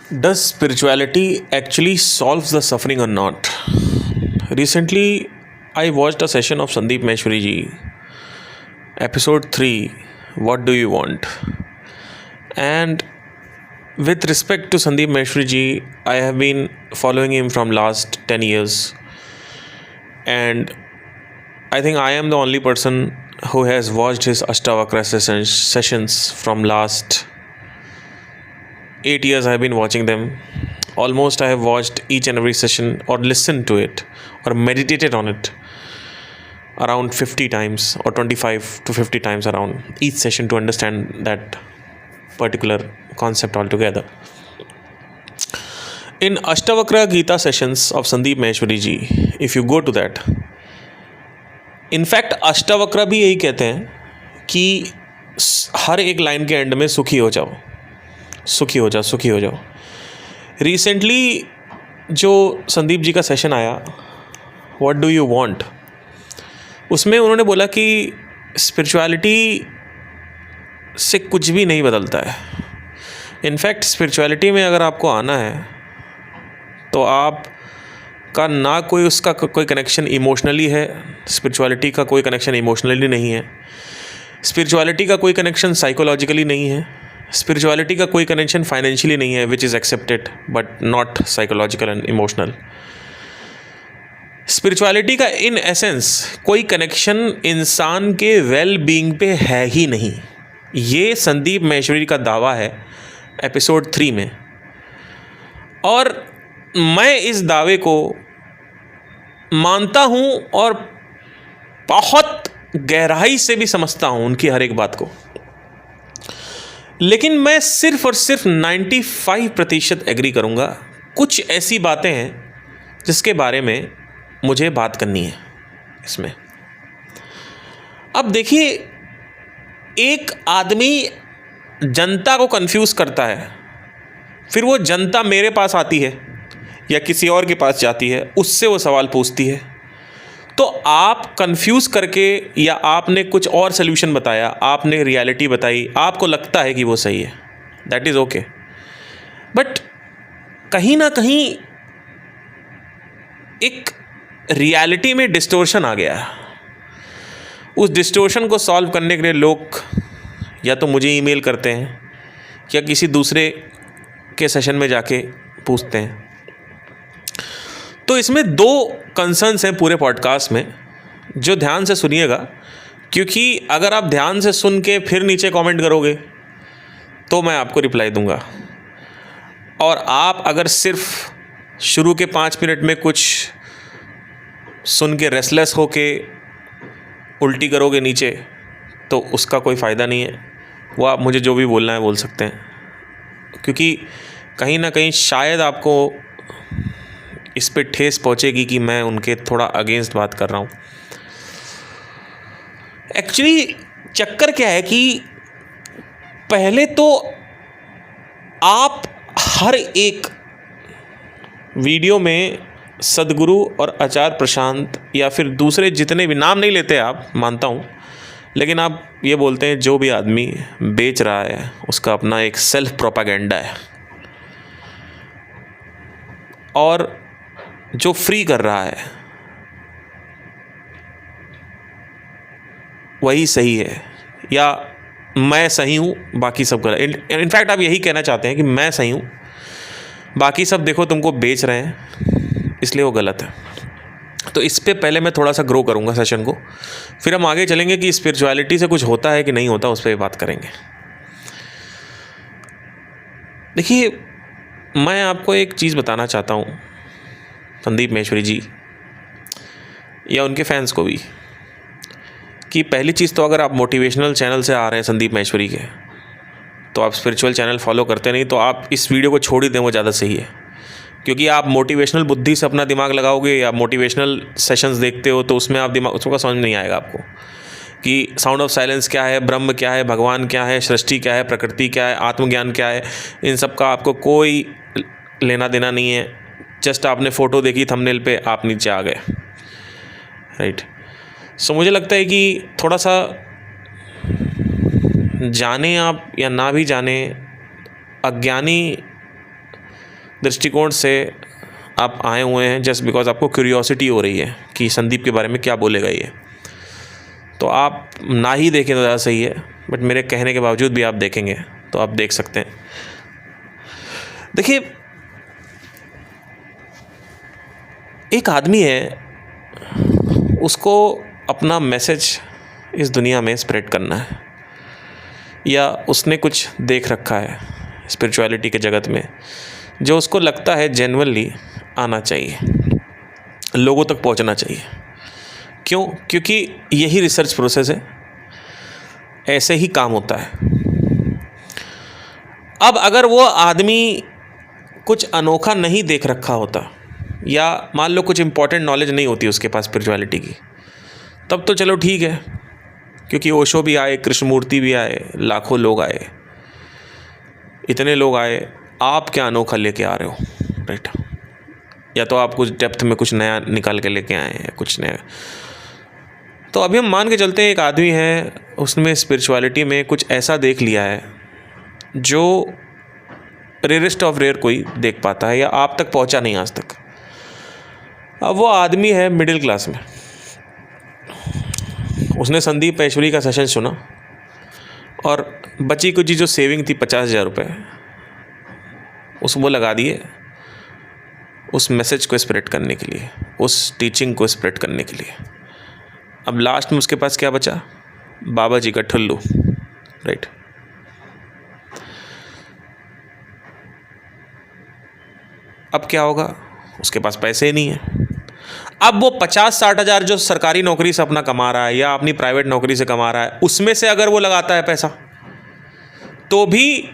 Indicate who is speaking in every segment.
Speaker 1: Does spirituality actually solves the suffering or not? Recently, I watched a session of Sandeep Maheshwari ji, episode 3, What Do You Want? And with respect to Sandeep Maheshwari ji, I have been following him from last 10 years. And I think I am the only person who has watched his Ashtavakra sessions from last 8 years. I have been watching them. Almost I have watched each and every session or listened to it or meditated on it around 50 times or 25 to 50 times around each session to understand that particular concept altogether. In Ashtavakra Gita sessions of Sandeep Maheshwari ji, if you go to that, in fact Ashtavakra भी यही कहते हैं कि हर एक line के and में सुखी हो जाओ, सुखी हो जाओ, सुखी हो जाओ. रिसेंटली जो संदीप जी का सेशन आया, व्हाट डू यू वांट, उसमें उन्होंने बोला कि स्पिरिचुअलिटी से कुछ भी नहीं बदलता है. इनफैक्ट स्पिरिचुअलिटी में अगर आपको आना है तो आप का ना कोई उसका कोई कनेक्शन इमोशनली है, स्पिरिचुअलिटी का कोई कनेक्शन इमोशनली नहीं है, स्पिरिचुअलिटी का कोई कनेक्शन साइकोलॉजिकली नहीं है, स्पिरिचुअलिटी का कोई कनेक्शन फाइनेंशियली नहीं है, which is accepted but not psychological and emotional. Spirituality का इन एसेंस कोई कनेक्शन इंसान के वेल बीइंग पे है ही नहीं. ये संदीप माहेश्वरी का दावा है एपिसोड 3 में, और मैं इस दावे को मानता हूँ और बहुत गहराई से भी समझता हूँ उनकी हर एक बात को. लेकिन मैं सिर्फ और सिर्फ 95% एग्री करूँगा. कुछ ऐसी बातें हैं जिसके बारे में मुझे बात करनी है इसमें. अब देखिए, एक आदमी जनता को कंफ्यूज करता है, फिर वो जनता मेरे पास आती है या किसी और के पास जाती है, उससे वो सवाल पूछती है, तो आप कंफ्यूज करके या आपने कुछ और सल्यूशन बताया, आपने रियलिटी बताई, आपको लगता है कि वो सही है, दैट इज़ ओके. बट कहीं ना कहीं एक रियलिटी में डिस्टोर्शन आ गया है. उस डिस्टोर्शन को सॉल्व करने के लिए लोग या तो मुझे ईमेल करते हैं या किसी दूसरे के सेशन में जाके पूछते हैं. तो इसमें 2 कंसर्न्स हैं पूरे पॉडकास्ट में, जो ध्यान से सुनिएगा, क्योंकि अगर आप ध्यान से सुन के फिर नीचे कमेंट करोगे तो मैं आपको रिप्लाई दूंगा, और आप अगर सिर्फ शुरू के 5 मिनट में कुछ सुन के रेस्टलेस होके उल्टी करोगे नीचे, तो उसका कोई फ़ायदा नहीं है. वो आप मुझे जो भी बोलना है बोल सकते हैं, क्योंकि कहीं ना कहीं शायद आपको इस पे ठेस पहुंचेगी कि मैं उनके थोड़ा अगेंस्ट बात कर रहा हूं. एक्चुअली चक्कर क्या है कि पहले तो आप हर एक वीडियो में सदगुरु और आचार्य प्रशांत या फिर दूसरे जितने भी, नाम नहीं लेते आप, मानता हूं, लेकिन आप ये बोलते हैं जो भी आदमी बेच रहा है उसका अपना एक सेल्फ प्रोपागेंडा है, और जो फ्री कर रहा है वही सही है, या मैं सही हूँ बाकी सब गलत. इनफैक्ट आप यही कहना चाहते हैं कि मैं सही हूँ, बाकी सब देखो तुमको बेच रहे हैं इसलिए वो गलत है. तो इस पे पहले मैं थोड़ा सा ग्रो करूँगा सेशन को, फिर हम आगे चलेंगे कि स्पिरिचुअलिटी से कुछ होता है कि नहीं होता, उस पर बात करेंगे. देखिए, मैं आपको एक चीज़ बताना चाहता हूँ संदीप माहेश्वरी जी या उनके फैंस को भी, कि पहली चीज़ तो अगर आप मोटिवेशनल चैनल से आ रहे हैं संदीप माहेश्वरी के, तो आप स्पिरिचुअल चैनल फॉलो करते नहीं, तो आप इस वीडियो को छोड़ ही दें, वो ज़्यादा सही है. क्योंकि आप मोटिवेशनल बुद्धि से अपना दिमाग लगाओगे या मोटिवेशनल सेशंस देखते हो, तो उसमें आप दिमाग उसका समझ नहीं आएगा आपको कि साउंड ऑफ साइलेंस क्या है, ब्रह्म क्या है, भगवान क्या है, सृष्टि क्या है, प्रकृति क्या है, आत्मज्ञान क्या है. इन सब का आपको कोई लेना देना नहीं है. जस्ट आपने फ़ोटो देखी थंबनेल पे, आप नीचे आ गए, राइट. सो मुझे लगता है कि थोड़ा सा जाने आप या ना भी जाने, अज्ञानी दृष्टिकोण से आप आए हुए हैं, जस्ट बिकॉज आपको क्यूरियोसिटी हो रही है कि संदीप के बारे में क्या बोलेगा ये, तो आप ना ही देखें तो ज़्यादा सही है, बट मेरे कहने के बावजूद भी आप देखेंगे तो आप देख सकते हैं। देखिए, एक आदमी है, उसको अपना मैसेज इस दुनिया में स्प्रेड करना है, या उसने कुछ देख रखा है स्पिरिचुअलिटी के जगत में जो उसको लगता है जेन्युइनली आना चाहिए, लोगों तक पहुंचना चाहिए। क्यों? क्योंकि यही रिसर्च प्रोसेस है, ऐसे ही काम होता है। अब अगर वो आदमी कुछ अनोखा नहीं देख रखा होता, या मान लो कुछ इंपॉर्टेंट नॉलेज नहीं होती उसके पास स्पिरिचुअलिटी की, तब तो चलो ठीक है, क्योंकि ओशो भी आए, कृष्णमूर्ति भी आए, लाखों लोग आए, इतने लोग आए, आप क्या अनोखा लेके आ रहे हो, राइट? या तो आप कुछ डेप्थ में कुछ नया निकाल के लेके आए हैं, कुछ नया। तो अभी हम मान के चलते हैं एक आदमी है, उसने स्पिरिचुअलिटी में कुछ ऐसा देख लिया है जो रेयरेस्ट ऑफ रेयर कोई देख पाता है, या आप तक पहुंचा नहीं आज तक। अब वो आदमी है मिडिल क्लास में, उसने संदीप महेश्वरी का सेशन सुना और बची कुछ जो सेविंग थी 50,000 रुपये, वो लगा दिए उस मैसेज को स्प्रेड करने के लिए, उस टीचिंग को स्प्रेड करने के लिए। अब लास्ट में उसके पास क्या बचा? बाबा जी का ठुल्लू, राइट? अब क्या होगा? उसके पास पैसे ही नहीं है। अब वो 50-60 हज़ार जो सरकारी नौकरी से अपना कमा रहा है या अपनी प्राइवेट नौकरी से कमा रहा है, उसमें से अगर वो लगाता है पैसा, तो भी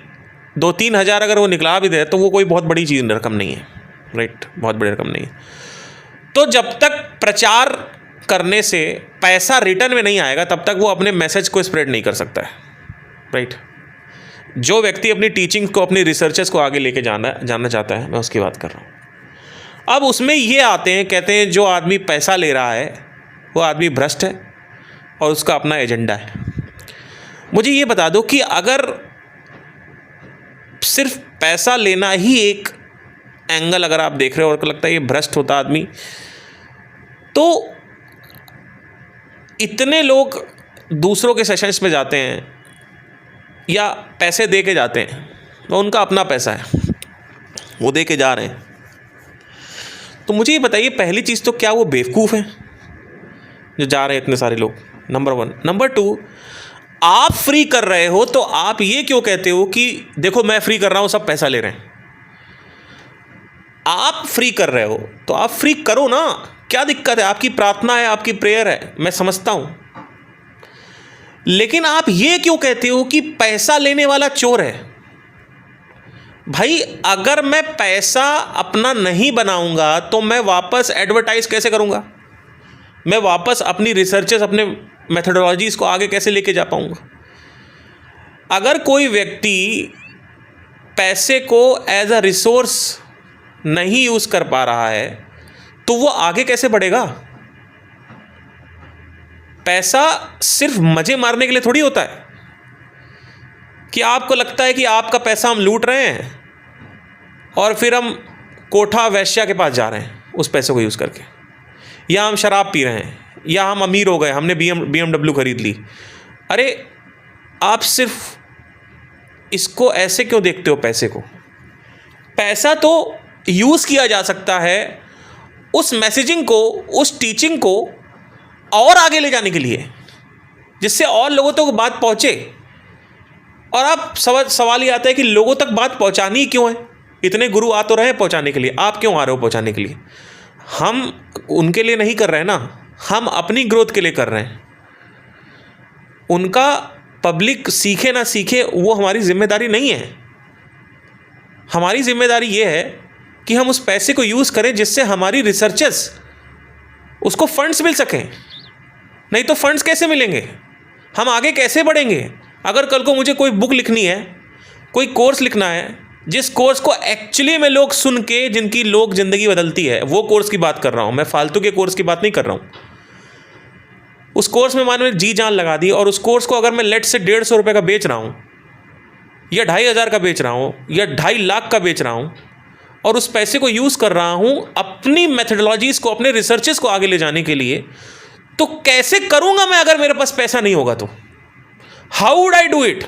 Speaker 1: 2-3 हज़ार अगर वो निकला भी दे तो वो कोई बहुत बड़ी चीज़ रकम नहीं है, राइट? बहुत बड़ी रकम नहीं है। तो जब तक प्रचार करने से पैसा रिटर्न में नहीं आएगा, तब तक वो अपने मैसेज को स्प्रेड नहीं कर सकता है, राइट? जो व्यक्ति अपनी टीचिंग को, अपनी रिसर्चेस को आगे लेके जानना चाहता है, मैं उसकी बात कर रहा हूँ। अब उसमें ये आते हैं, कहते हैं जो आदमी पैसा ले रहा है वो आदमी भ्रष्ट है और उसका अपना एजेंडा है। मुझे ये बता दो कि अगर सिर्फ पैसा लेना ही एक एंगल अगर आप देख रहे हो और लगता है ये भ्रष्ट होता आदमी, तो इतने लोग दूसरों के सेशंस में जाते हैं या पैसे दे के जाते हैं, तो उनका अपना पैसा है, वो दे के जा रहे हैं। तो मुझे ये बताइए, पहली चीज़ तो क्या वो बेवकूफ़ हैं जो जा रहे हैं इतने सारे लोग? नंबर 1। नंबर 2, आप फ्री कर रहे हो तो आप ये क्यों कहते हो कि देखो मैं फ्री कर रहा हूँ, सब पैसा ले रहे हैं? आप फ्री कर रहे हो तो आप फ्री करो ना, क्या दिक्कत है? आपकी प्रार्थना है, आपकी प्रेयर है, मैं समझता हूँ, लेकिन आप ये क्यों कहते हो कि पैसा लेने वाला चोर है? भाई, अगर मैं पैसा अपना नहीं बनाऊंगा तो मैं वापस एडवर्टाइज कैसे करूंगा? मैं वापस अपनी रिसर्चेस, अपने मेथोडोलॉजीज को आगे कैसे लेके जा पाऊंगा? अगर कोई व्यक्ति पैसे को एज अ रिसोर्स नहीं यूज कर पा रहा है तो वो आगे कैसे बढ़ेगा? पैसा सिर्फ मजे मारने के लिए थोड़ी होता है कि आपको लगता है कि आपका पैसा हम लूट रहे हैं और फिर हम कोठा वैश्या के पास जा रहे हैं उस पैसे को यूज़ करके, या हम शराब पी रहे हैं, या हम अमीर हो गए, हमने BMW खरीद ली। अरे आप सिर्फ इसको ऐसे क्यों देखते हो? पैसे को, पैसा तो यूज़ किया जा सकता है उस मैसेजिंग को, उस टीचिंग को और आगे ले जाने के लिए, जिससे और लोगों तक बात पहुँचे। और आप सवाल ये आता है कि लोगों तक बात पहुँचानी क्यों है? इतने गुरु आ तो रहे हैं पहुँचाने के लिए, आप क्यों आ रहे हो पहुँचाने के लिए? हम उनके लिए नहीं कर रहे हैं ना, हम अपनी ग्रोथ के लिए कर रहे हैं। उनका पब्लिक सीखे ना सीखे वो हमारी जिम्मेदारी नहीं है। हमारी जिम्मेदारी ये है कि हम उस पैसे को यूज़ करें जिससे हमारी रिसर्चेस, उसको फंड्स मिल सकें। नहीं तो फंड्स कैसे मिलेंगे? हम आगे कैसे बढ़ेंगे? अगर कल को मुझे कोई बुक लिखनी है, कोई कोर्स लिखना है, जिस कोर्स को एक्चुअली में लोग सुन के, जिनकी लोग ज़िंदगी बदलती है, वो कोर्स की बात कर रहा हूँ मैं, फालतू के कोर्स की बात नहीं कर रहा हूँ। उस कोर्स में मैंने जी जान लगा दी और उस कोर्स को अगर मैं लेट से 150 रुपये का बेच रहा हूँ, या 2,500 का बेच रहा हूँ, या 2.5 लाख का बेच रहा हूँ, और उस पैसे को यूज़ कर रहा हूँ अपनी मेथडोलॉजीज़ को, अपने रिसर्चेस को आगे ले जाने के लिए, तो कैसे करूँगा मैं अगर मेरे पास पैसा नहीं होगा तो? How would I do it?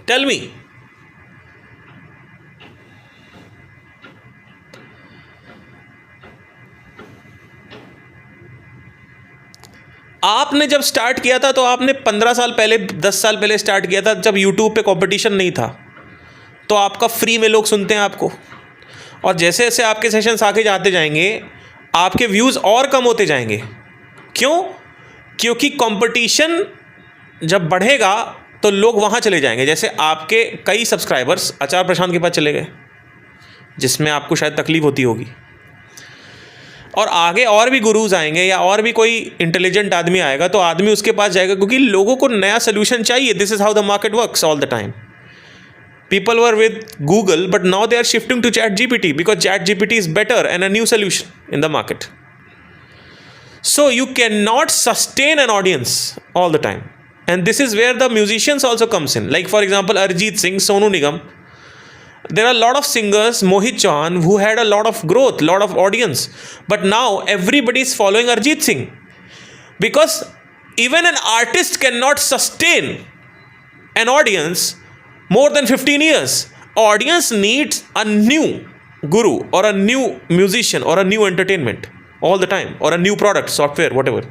Speaker 1: Tell me. आपने जब स्टार्ट किया था तो आपने 15 साल पहले, 10 साल पहले स्टार्ट किया था, जब यूट्यूब पे कंपटीशन नहीं था, तो आपका फ्री में लोग सुनते हैं आपको। और जैसे जैसे आपके सेशंस आगे जाते जाएंगे आपके व्यूज़ और कम होते जाएंगे। क्यों? क्योंकि कंपटीशन जब बढ़ेगा तो लोग वहाँ चले जाएंगे। जैसे आपके कई सब्सक्राइबर्स आचार्य प्रशांत के पास चले गए, जिसमें आपको शायद तकलीफ होती होगी, और आगे और भी गुरुज आएंगे या और भी कोई इंटेलिजेंट आदमी आएगा तो आदमी उसके पास जाएगा, क्योंकि लोगों को नया सोल्यूशन चाहिए। This is how the market works all the time. People were with Google but now they are shifting to ChatGPT because ChatGPT is better and a new solution in the market. So you cannot sustain an audience all the time, and this is where the musicians also comes in. Like for example, Arijit Singh, Sonu Nigam. There are a lot of singers, Mohit Chauhan, who had a lot of growth, lot of audience, but now everybody is following Arijit Singh because even an artist cannot sustain an audience more than 15 years. Audience needs a new guru or a new musician or a new entertainment all the time, or a new product, software, whatever.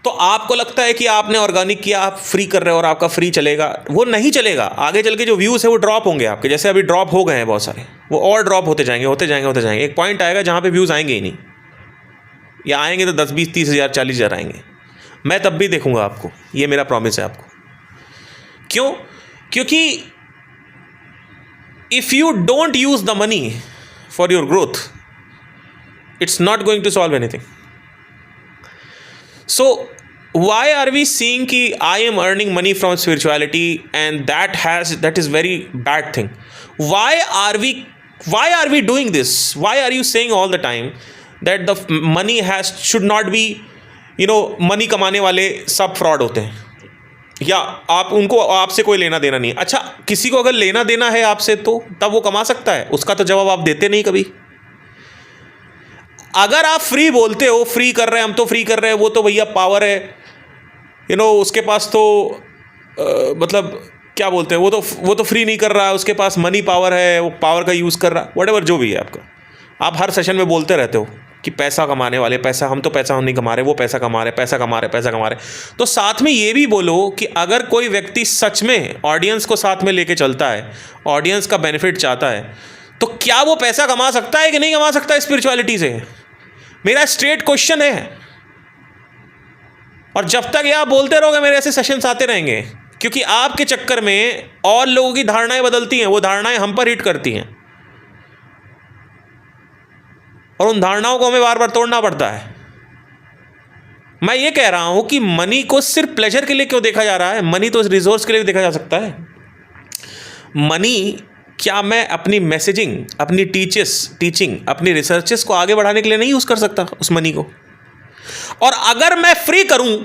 Speaker 1: तो आपको लगता है कि आपने organic किया, आप free कर रहे हो और आपका फ्री चलेगा, वो नहीं चलेगा। आगे चल के जो व्यूज़ है वो ड्रॉप होंगे आपके, जैसे अभी ड्रॉप हो गए हैं बहुत सारे, वो और ड्रॉप होते जाएंगे, होते जाएंगे, होते जाएंगे। एक पॉइंट आएगा जहाँ पे व्यूज़ आएंगे ही नहीं, या आएंगे तो 10, 20, 30 हज़ार, 40 हज़ार आएंगे। मैं तब भी देखूंगा आपको, ये मेरा प्रॉमिस है आपको। क्यों? क्योंकि if you don't use the money for your growth, it's not going to solve anything. So why are we seeing कि I am earning money from spirituality and that is very bad thing? Why are we doing this? Why are you saying all the time that the money should not be, money कमाने वाले सब fraud होते हैं, या आप उनको, आपसे कोई लेना देना नहीं। अच्छा, किसी को अगर लेना देना है आपसे तो तब वो कमा सकता है, उसका तो जवाब आप देते नहीं कभी। अगर आप फ्री बोलते हो, फ्री कर रहे हैं, हम तो फ्री कर रहे हैं, वो तो भैया पावर है, उसके पास तो मतलब क्या बोलते हैं, वो तो फ्री नहीं कर रहा है, उसके पास मनी पावर है, वो पावर का यूज़ कर रहा है, व्हाटएवर जो भी है आपका। आप हर सेशन में बोलते रहते हो कि पैसा कमाने वाले, पैसा, हम तो पैसा हम नहीं कमा रहे, वो पैसा कमा रहे, पैसा कमा रहे, पैसा कमा रहे। तो साथ में ये भी बोलो कि अगर कोई व्यक्ति सच में ऑडियंस को साथ में लेके चलता है, ऑडियंस का बेनिफिट चाहता है, तो क्या वो पैसा कमा सकता है कि नहीं कमा सकता स्पिरिचुअलिटी से? मेरा स्ट्रेट क्वेश्चन है। और जब तक ये आप बोलते रहोगे मेरे ऐसे सेशंस आते रहेंगे, क्योंकि आपके चक्कर में और लोगों की धारणाएं बदलती हैं, वो धारणाएं हम पर हिट करती हैं और उन धारणाओं को हमें बार बार तोड़ना पड़ता है। मैं ये कह रहा हूं कि मनी को सिर्फ प्लेजर के लिए क्यों देखा जा रहा है? मनी तो रिसोर्स के लिए भी देखा जा सकता है। मनी, क्या मैं अपनी मैसेजिंग, अपनी टीचिंग, अपनी रिसर्चेस को आगे बढ़ाने के लिए नहीं यूज़ कर सकता उस मनी को? और अगर मैं फ्री करूं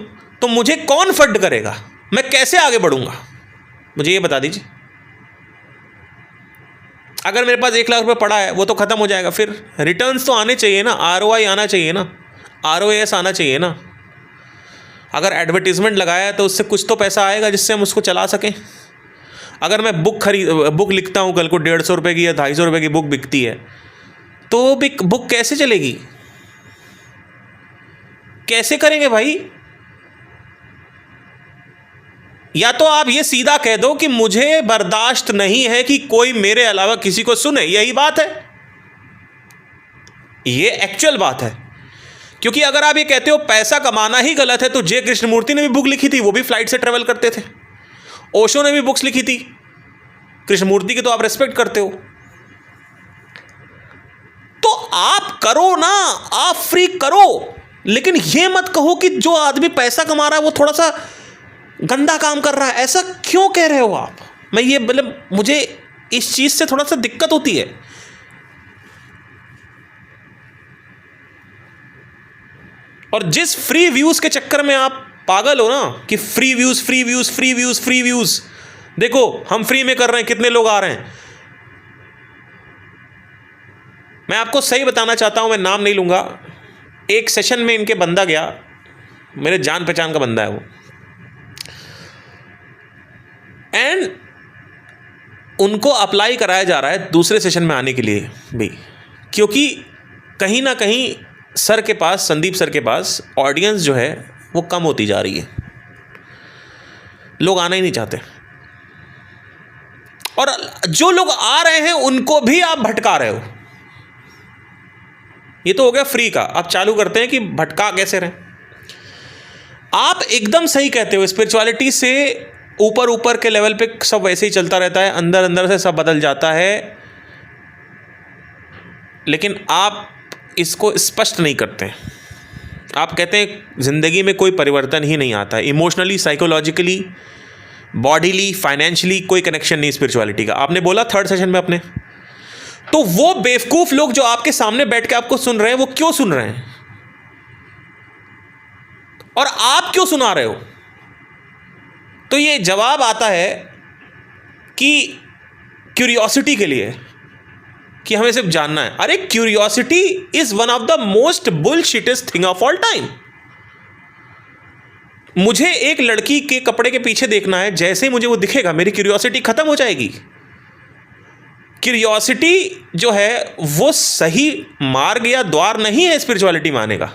Speaker 1: तो मुझे कौन फंड करेगा? मैं कैसे आगे बढ़ूंगा? मुझे ये बता दीजिए। अगर मेरे पास 1 लाख रुपए पड़ा है, वो तो ख़त्म हो जाएगा, फिर रिटर्न्स तो आने चाहिए ना, ROI आना चाहिए ना, ROAS आना चाहिए ना। अगर एडवर्टीजमेंट लगाया है तो उससे कुछ तो पैसा आएगा जिससे हम उसको चला सकें। अगर मैं बुक लिखता हूँ, कल को 150 रुपये की या 250 रुपये की बुक बिकती है, तो बुक कैसे चलेगी? कैसे करेंगे भाई? या तो आप ये सीधा कह दो कि मुझे बर्दाश्त नहीं है कि कोई मेरे अलावा किसी को सुने, यही बात है, ये एक्चुअल बात है। क्योंकि अगर आप ये कहते हो पैसा कमाना ही गलत है, तो जे कृष्णमूर्ति ने भी बुक लिखी थी, वो भी फ्लाइट से ट्रेवल करते थे। ओशो ने भी बुक्स लिखी थी। कृष्णमूर्ति की तो आप रेस्पेक्ट करते हो, तो आप करो ना, आप फ्री करो, लेकिन ये मत कहो कि जो आदमी पैसा कमा रहा है वो थोड़ा सा गंदा काम कर रहा है। ऐसा क्यों कह रहे हो आप? मैं ये मतलब, मुझे इस चीज से थोड़ा सा दिक्कत होती है। और जिस फ्री व्यूज के चक्कर में आप पागल हो ना कि free views free views free views free views, देखो हम फ्री में कर रहे हैं, कितने लोग आ रहे हैं। मैं आपको सही बताना चाहता हूं, मैं नाम नहीं लूंगा, एक सेशन में इनके बंदा गया, मेरे जान पहचान का बंदा है वो, एंड उनको अप्लाई कराया जा रहा है दूसरे सेशन में आने के लिए भी, क्योंकि कहीं ना कहीं सर के पास, संदीप सर के पास ऑडियंस जो है वो कम होती जा रही है, लोग आना ही नहीं चाहते, और जो लोग आ रहे हैं उनको भी आप भटका रहे हो। ये तो हो गया फ्री का। अब चालू करते हैं कि भटका कैसे रहें। आप एकदम सही कहते हो, स्पिरिचुअलिटी से ऊपर ऊपर के लेवल पे सब वैसे ही चलता रहता है, अंदर अंदर से सब बदल जाता है, लेकिन आप इसको स्पष्ट नहीं करते। आप कहते हैं ज़िंदगी में कोई परिवर्तन ही नहीं आता है, इमोशनली, साइकोलॉजिकली, बॉडीली, फाइनेंशियली कोई कनेक्शन नहीं स्पिरिचुअलिटी का। आपने बोला थर्ड सेशन में अपने, तो वो बेवकूफ़ लोग जो आपके सामने बैठ के आपको सुन रहे हैं, वो क्यों सुन रहे हैं और आप क्यों सुना रहे हो? तो ये जवाब आता है कि क्यूरियोसिटी के लिए, कि हमें सिर्फ जानना है। अरे curiosity is one of the most bullshittest thing of all time. मुझे एक लड़की के कपड़े के पीछे देखना है, जैसे ही मुझे वो दिखेगा मेरी क्यूरियोसिटी खत्म हो जाएगी। क्यूरियोसिटी जो है वो सही मार्ग या द्वार नहीं है स्पिरिचुअलिटी में आने का,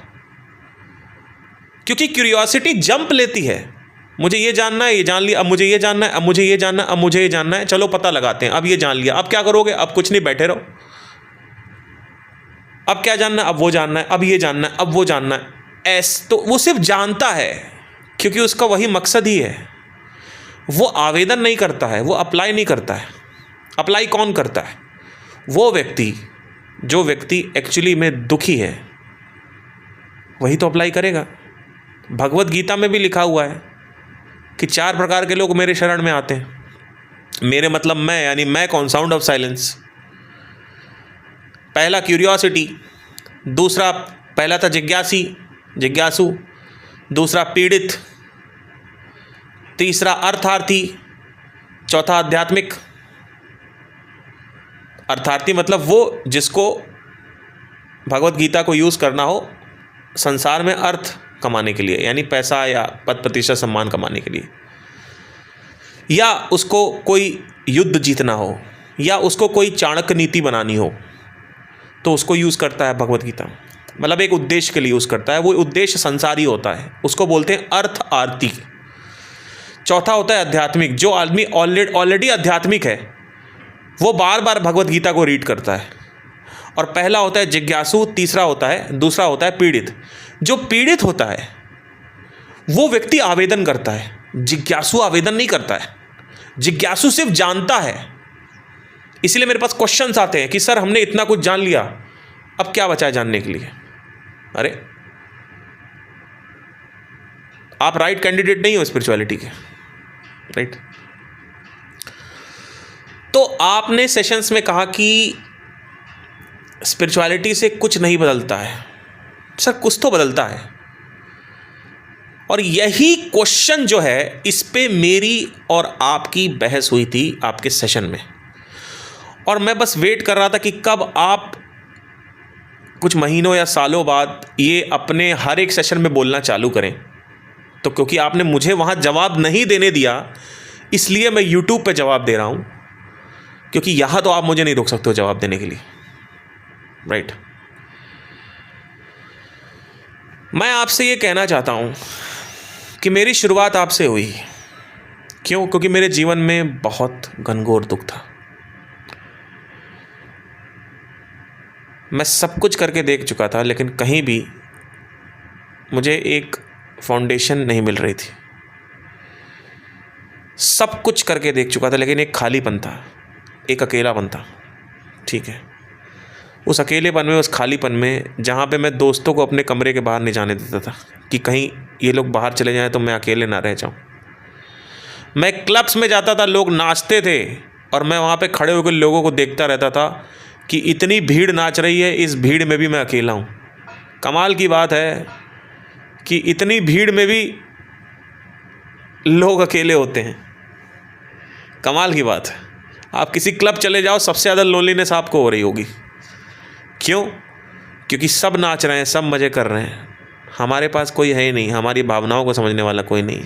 Speaker 1: क्योंकि क्यूरियोसिटी जंप लेती है। मुझे ये जानना है, ये जान लिया, अब मुझे ये जानना है, अब मुझे ये जानना है, अब मुझे ये जानना है, चलो पता लगाते हैं, अब ये जान लिया, अब क्या करोगे? अब कुछ नहीं, बैठे रहो। अब क्या जानना है? अब वो जानना है, अब ये जानना है, अब वो जानना है। तो वो सिर्फ जानता है क्योंकि उसका वही मकसद ही है। वो आवेदन नहीं करता है, वो अप्लाई नहीं करता है। अप्लाई कौन करता है? वो व्यक्ति, जो व्यक्ति एक्चुअली में दुखी है, वही तो अप्लाई करेगा। भगवत गीता में भी लिखा हुआ है कि 4 प्रकार के लोग मेरे शरण में आते हैं। मेरे मतलब मैं, यानी मैं कौन? Sound of silence. पहला क्यूरियोसिटी, दूसरा, पहला था जिज्ञासु, दूसरा पीड़ित, तीसरा अर्थार्थी, चौथा आध्यात्मिक। अर्थार्थी मतलब वो जिसको भगवत गीता को यूज़ करना हो संसार में अर्थ कमाने के लिए, यानी पैसा या पद प्रतिष्ठा सम्मान कमाने के लिए, या उसको कोई युद्ध जीतना हो, या उसको कोई चाणक्य नीति बनानी हो, तो उसको यूज़ करता है भगवत गीता। मतलब एक उद्देश्य के लिए यूज़ करता है, वो उद्देश्य संसारी होता है, उसको बोलते हैं अर्थ आरती। चौथा होता है आध्यात्मिक, जो आदमी ऑलरेडी आध्यात्मिक है वो बार बार भगवत गीता को रीड करता है। और पहला होता है जिज्ञासु, दूसरा होता है पीड़ित। जो पीड़ित होता है वो व्यक्ति आवेदन करता है, जिज्ञासु आवेदन नहीं करता है। जिज्ञासु सिर्फ जानता है। इसलिए मेरे पास क्वेश्चंस आते हैं कि सर हमने इतना कुछ जान लिया, अब क्या बचा है जानने के लिए? अरे आप राइट कैंडिडेट नहीं हो स्पिरिचुअलिटी के, राइट? तो आपने सेशंस में कहा कि स्पिरिचुअलिटी से कुछ नहीं बदलता है। सर कुछ तो बदलता है, और यही क्वेश्चन जो है, इस पे मेरी और आपकी बहस हुई थी आपके सेशन में, और मैं बस वेट कर रहा था कि कब आप कुछ महीनों या सालों बाद ये अपने हर एक सेशन में बोलना चालू करें। तो क्योंकि आपने मुझे वहाँ जवाब नहीं देने दिया, इसलिए मैं यूट्यूब पे जवाब दे रहा हूँ, क्योंकि यहाँ तो आप मुझे नहीं रोक सकते हो जवाब देने के लिए, राइट? मैं आपसे ये कहना चाहता हूँ कि मेरी शुरुआत आपसे हुई। क्यों? क्योंकि मेरे जीवन में बहुत घनघोर दुख था। मैं सब कुछ करके देख चुका था, लेकिन कहीं भी मुझे एक फाउंडेशन नहीं मिल रही थी। सब कुछ करके देख चुका था, लेकिन एक खालीपन था, एक अकेलापन था। ठीक है, उस अकेलेपन में, उस खालीपन में, जहाँ पे मैं दोस्तों को अपने कमरे के बाहर नहीं जाने देता था कि कहीं ये लोग बाहर चले जाएं तो मैं अकेले ना रह जाऊँ। मैं क्लब्स में जाता था, लोग नाचते थे, और मैं वहाँ पे खड़े होकर लोगों को देखता रहता था कि इतनी भीड़ नाच रही है, इस भीड़ में भी मैं अकेला हूँ। कमाल की बात है कि इतनी भीड़ में भी लोग अकेले होते हैं। कमाल की बात है, आप किसी क्लब चले जाओ, सबसे ज़्यादा लोनलीनेस आपको हो रही होगी। क्यों? क्योंकि सब नाच रहे हैं, सब मज़े कर रहे हैं, हमारे पास कोई है ही नहीं, हमारी भावनाओं को समझने वाला कोई नहीं।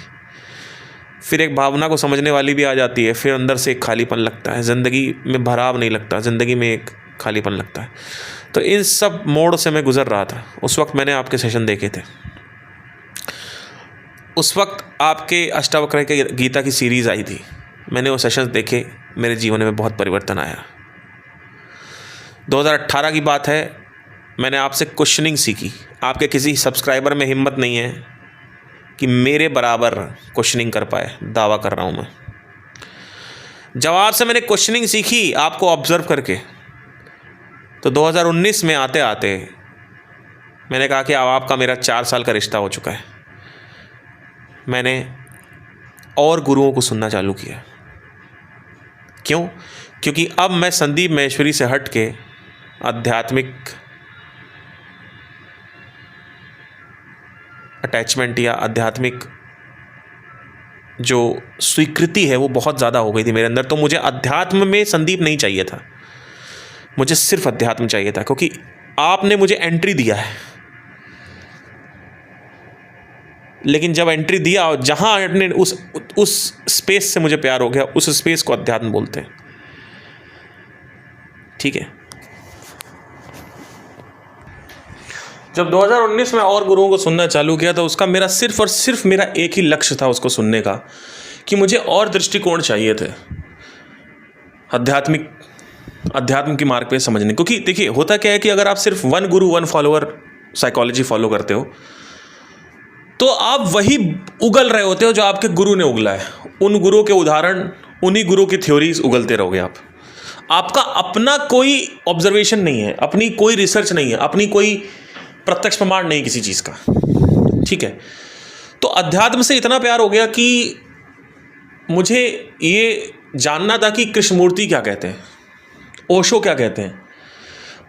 Speaker 1: फिर एक भावना को समझने वाली भी आ जाती है, फिर अंदर से एक खालीपन लगता है, ज़िंदगी में भराव नहीं लगता, ज़िंदगी में एक खालीपन लगता है। तो इन सब मोड़ से मैं गुज़र रहा था। उस वक्त मैंने आपके सेशन देखे थे, उस वक्त आपके अष्टावक्र के गीता की सीरीज़ आई थी, मैंने वो सेशंस देखे, मेरे जीवन में बहुत परिवर्तन आया। 2018 की बात है, मैंने आपसे क्वेश्चनिंग सीखी। आपके किसी सब्सक्राइबर में हिम्मत नहीं है कि मेरे बराबर क्वेश्चनिंग कर पाए, दावा कर रहा हूँ मैं। जब आपसे मैंने क्वेश्चनिंग सीखी आपको ऑब्जर्व करके, तो 2019 में आते आते मैंने कहा कि अब आपका मेरा 4 साल का रिश्ता हो चुका है। मैंने और गुरुओं को सुनना चालू किया। क्यों? क्योंकि अब मैं संदीप महेश्वरी से हट के आध्यात्मिक अटैचमेंट या आध्यात्मिक जो स्वीकृति है वो बहुत ज़्यादा हो गई थी मेरे अंदर। तो मुझे अध्यात्म में संदीप नहीं चाहिए था, मुझे सिर्फ अध्यात्म चाहिए था, क्योंकि आपने मुझे एंट्री दिया है। लेकिन जब एंट्री दिया और जहाँ आपने उस स्पेस से मुझे प्यार हो गया, उस स्पेस को अध्यात्म बोलते हैं। ठीक है, जब 2019 में और गुरुओं को सुनना चालू किया तो उसका मेरा सिर्फ और सिर्फ मेरा एक ही लक्ष्य था उसको सुनने का, कि मुझे और दृष्टिकोण चाहिए थे अध्यात्म की मार्ग पे समझने। क्योंकि देखिए होता क्या है कि अगर आप सिर्फ 1 गुरु 1 फॉलोअर साइकोलॉजी फॉलो करते हो तो आप वही उगल रहे होते हो जो आपके गुरु ने उगला है। उन गुरुओं के उदाहरण, उन्हीं गुरु की थ्योरीज उगलते रहोगे आप। आपका अपना कोई ऑब्जर्वेशन नहीं है, अपनी कोई रिसर्च नहीं है, अपनी कोई प्रत्यक्ष प्रमाण नहीं किसी चीज़ का। ठीक है, तो अध्यात्म से इतना प्यार हो गया कि मुझे ये जानना था कि कृष्णमूर्ति क्या कहते हैं, ओशो क्या कहते हैं,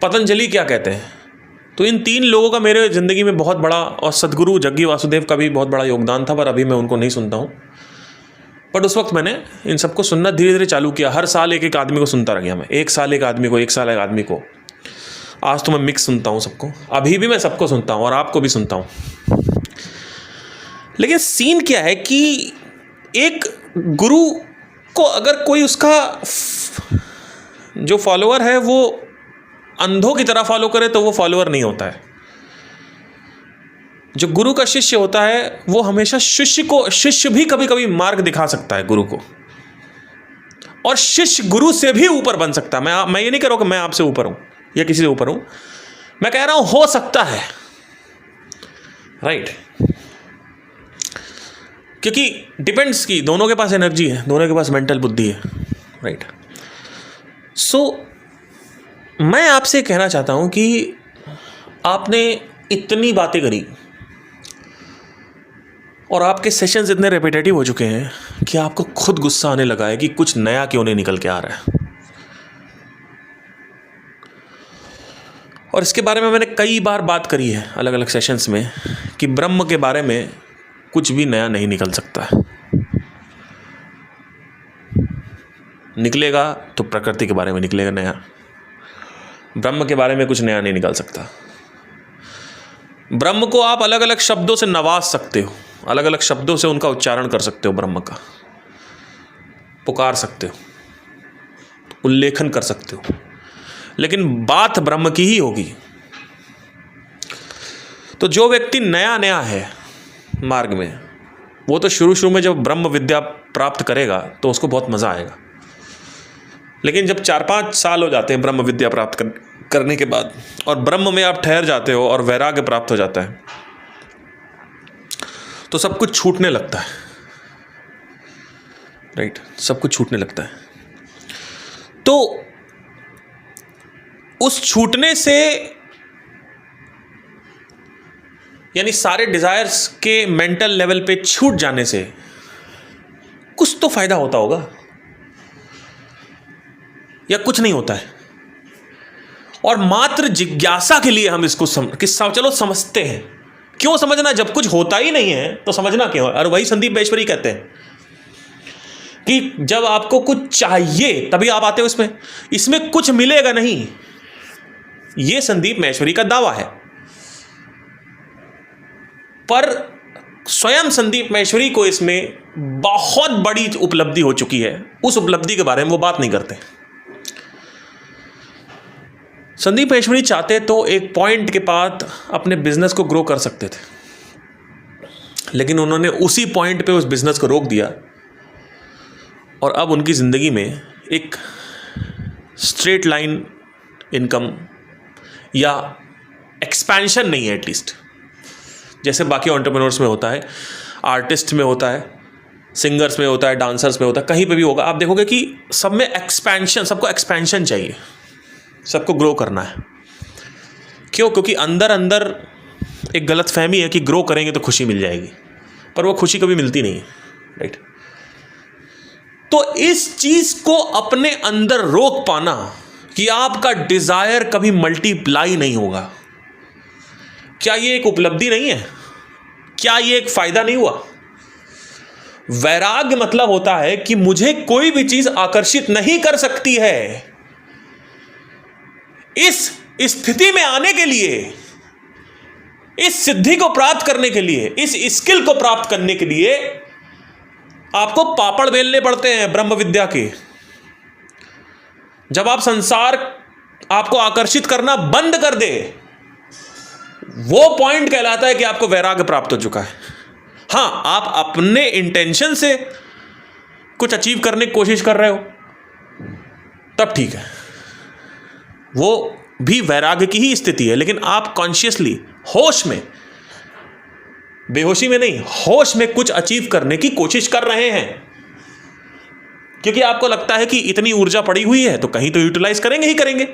Speaker 1: पतंजलि क्या कहते हैं। तो इन 3 लोगों का मेरे ज़िंदगी में बहुत बड़ा, और सदगुरु जग्गी वासुदेव का भी बहुत बड़ा योगदान था, पर अभी मैं उनको नहीं सुनता हूँ। बट उस वक्त मैंने इन सबको सुनना धीरे धीरे चालू किया। हर साल एक एक आदमी को सुनता रह गया मैं, 1 साल एक आदमी को, 1 साल एक आदमी को। आज तो मैं मिक्स सुनता हूँ सबको, अभी भी मैं सबको सुनता हूँ और आपको भी सुनता हूँ। लेकिन सीन क्या है कि एक गुरु को अगर कोई उसका जो फॉलोअर है वो अंधों की तरह फॉलो करे तो वो फॉलोअर नहीं होता है। जो गुरु का शिष्य होता है वो हमेशा शिष्य भी कभी कभी मार्ग दिखा सकता है गुरु को, और शिष्य गुरु से भी ऊपर बन सकता है। मैं ये नहीं कह रहा हूं कि मैं आपसे ऊपर हूं या किसी से ऊपर हूं, मैं कह रहा हूं हो सकता है, राइट। क्योंकि डिपेंड्स की दोनों के पास एनर्जी है, दोनों के पास मेंटल बुद्धि है, राइट। सो मैं आपसे कहना चाहता हूं कि आपने इतनी बातें करी और आपके सेशंस इतने रेपिटेटिव हो चुके हैं कि आपको खुद गुस्सा आने लगा है कि कुछ नया क्यों नहीं निकल के आ रहा है। और इसके बारे में मैंने कई बार बात करी है अलग अलग सेशंस में कि ब्रह्म के बारे में कुछ भी नया नहीं निकल सकता है। निकलेगा तो प्रकृति के बारे में निकलेगा नया, ब्रह्म के बारे में कुछ नया नहीं निकल सकता। ब्रह्म को आप अलग अलग शब्दों से नवाज सकते हो, अलग अलग शब्दों से उनका उच्चारण कर सकते हो, ब्रह्म का पुकार सकते हो, उल्लेखन कर सकते हो, लेकिन बात ब्रह्म की ही होगी। तो जो व्यक्ति नया नया है मार्ग में, वो तो शुरू में जब ब्रह्म विद्या प्राप्त करेगा तो उसको बहुत मज़ा आएगा। लेकिन जब 4-5 साल हो जाते हैं ब्रह्म विद्या प्राप्त करने के बाद और ब्रह्म में आप ठहर जाते हो और वैराग्य प्राप्त हो जाता है, तो सब कुछ छूटने लगता है, राइट। सब कुछ छूटने लगता है। तो उस छूटने से, यानी सारे डिजायर्स के मेंटल लेवल पे छूट जाने से कुछ तो फायदा होता होगा या कुछ नहीं होता है। और मात्र जिज्ञासा के लिए हम इसको चलो समझते हैं क्यों समझना, जब कुछ होता ही नहीं है तो समझना क्यों है। और वही संदीप माहेश्वरी कहते हैं कि जब आपको कुछ चाहिए तभी आप आते हो इसमें कुछ मिलेगा नहीं। यह संदीप माहेश्वरी का दावा है, पर स्वयं संदीप माहेश्वरी को इसमें बहुत बड़ी उपलब्धि हो चुकी है। उस उपलब्धि के बारे में वो बात नहीं करते। संदीप माहेश्वरी चाहते तो एक पॉइंट के बाद अपने बिजनेस को ग्रो कर सकते थे, लेकिन उन्होंने उसी पॉइंट पे उस बिजनेस को रोक दिया और अब उनकी ज़िंदगी में एक स्ट्रेट लाइन इनकम या एक्सपेंशन नहीं है, एटलीस्ट जैसे बाकी एंटरप्रेन्योर्स में होता है, आर्टिस्ट में होता है, सिंगर्स में होता है, डांसर्स में होता है, कहीं पे भी होगा। आप देखोगे कि सब में एक्सपेंशन, सबको एक्सपेंशन चाहिए, सबको ग्रो करना है। क्यों? क्योंकि अंदर अंदर एक गलत फहमी है कि ग्रो करेंगे तो खुशी मिल जाएगी, पर वो खुशी कभी मिलती नहीं है, राइट। तो इस चीज़ को अपने अंदर रोक पाना कि आपका डिज़ायर कभी मल्टीप्लाई नहीं होगा, क्या ये एक उपलब्धि नहीं है? क्या ये एक फायदा नहीं हुआ? वैराग्य मतलब होता है कि मुझे कोई भी चीज आकर्षित नहीं कर सकती है। इस स्थिति में आने के लिए, इस सिद्धि को प्राप्त करने के लिए, इस स्किल को प्राप्त करने के लिए आपको पापड़ बेलने पड़ते हैं ब्रह्म विद्या के। जब आप संसार आपको आकर्षित करना बंद कर दे, वो पॉइंट कहलाता है कि आपको वैराग्य प्राप्त हो चुका है। हाँ, आप अपने इंटेंशन से कुछ अचीव करने की कोशिश कर रहे हो तब ठीक है, वो भी वैराग्य की ही स्थिति है। लेकिन आप कॉन्शियसली, होश में, बेहोशी में नहीं, होश में कुछ अचीव करने की कोशिश कर रहे हैं, क्योंकि आपको लगता है कि इतनी ऊर्जा पड़ी हुई है तो कहीं तो यूटिलाइज करेंगे ही करेंगे।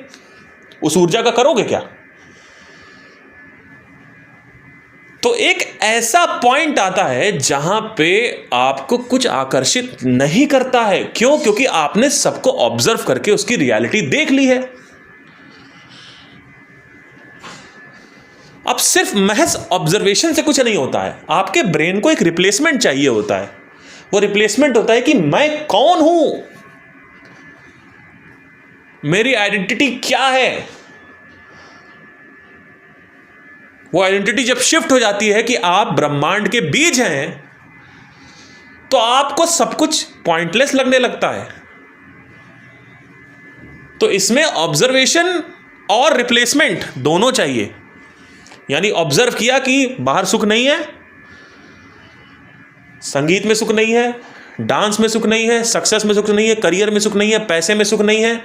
Speaker 1: उस ऊर्जा का करोगे क्या? तो एक ऐसा पॉइंट आता है जहां पे आपको कुछ आकर्षित नहीं करता है। क्यों? क्योंकि आपने सबको ऑब्जर्व करके उसकी रियलिटी देख ली है। अब सिर्फ महज ऑब्जर्वेशन से कुछ नहीं होता है, आपके ब्रेन को एक रिप्लेसमेंट चाहिए होता है। वो रिप्लेसमेंट होता है कि मैं कौन हूं, मेरी आइडेंटिटी क्या है। वो आइडेंटिटी जब शिफ्ट हो जाती है कि आप ब्रह्मांड के बीज हैं, तो आपको सब कुछ पॉइंटलेस लगने लगता है। तो इसमें ऑब्जर्वेशन और रिप्लेसमेंट दोनों चाहिए। यानी ऑब्जर्व किया कि बाहर सुख नहीं है, संगीत में सुख नहीं है, डांस में सुख नहीं है, सक्सेस में सुख नहीं है, करियर में सुख नहीं है, पैसे में सुख नहीं है,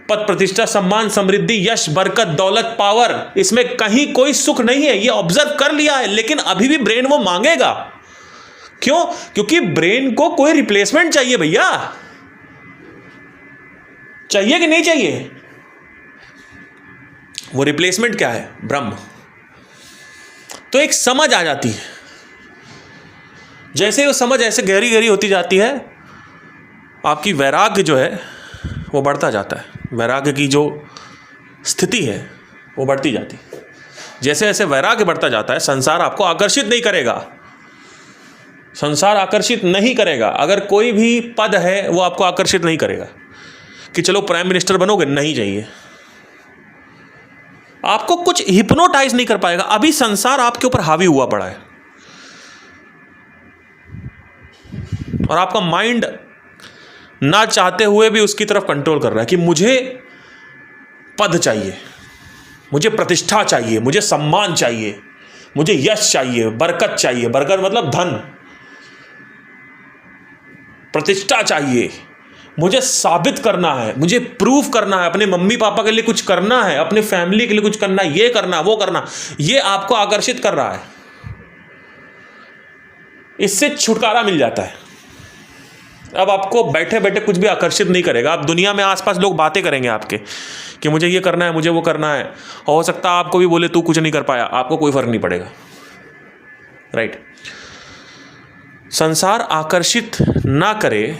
Speaker 1: पद प्रतिष्ठा, सम्मान, समृद्धि, यश, बरकत, दौलत, पावर, इसमें कहीं कोई सुख नहीं है। ये ऑब्जर्व कर लिया है, लेकिन अभी भी ब्रेन वो मांगेगा। क्यों? क्योंकि ब्रेन को कोई रिप्लेसमेंट चाहिए भैया। चाहिए कि नहीं चाहिए? वो रिप्लेसमेंट क्या है? ब्रह्म। तो एक समझ आ जाती है। जैसे वो समझ ऐसे गहरी गहरी होती जाती है, आपकी वैराग्य जो है वो बढ़ता जाता है। वैराग्य की जो स्थिति है वो बढ़ती जाती है। जैसे जैसे वैराग्य बढ़ता जाता है, संसार आपको आकर्षित नहीं करेगा। संसार आकर्षित नहीं करेगा। अगर कोई भी पद है वो आपको आकर्षित नहीं करेगा कि चलो प्राइम मिनिस्टर बनोगे, नहीं चाहिए। आपको कुछ हिप्नोटाइज नहीं कर पाएगा। अभी संसार आपके ऊपर हावी हुआ पड़ा है और आपका माइंड ना चाहते हुए भी उसकी तरफ कंट्रोल कर रहा है कि मुझे पद चाहिए, मुझे प्रतिष्ठा चाहिए, मुझे सम्मान चाहिए, मुझे यश चाहिए, बरकत चाहिए। बरकत मतलब धन, प्रतिष्ठा चाहिए। मुझे साबित करना है, मुझे प्रूफ करना है, अपने मम्मी पापा के लिए कुछ करना है, अपने फैमिली के लिए कुछ करना है, ये करना, वो करना। ये आपको आकर्षित कर रहा है। इससे छुटकारा मिल जाता है। अब आपको बैठे बैठे कुछ भी आकर्षित नहीं करेगा। अब दुनिया में आसपास लोग बातें करेंगे आपके कि मुझे ये करना है, मुझे वो करना है। हो सकता है आपको भी बोले तू कुछ नहीं कर पाया, आपको कोई फर्क नहीं पड़ेगा, राइट। संसार आकर्षित ना करे,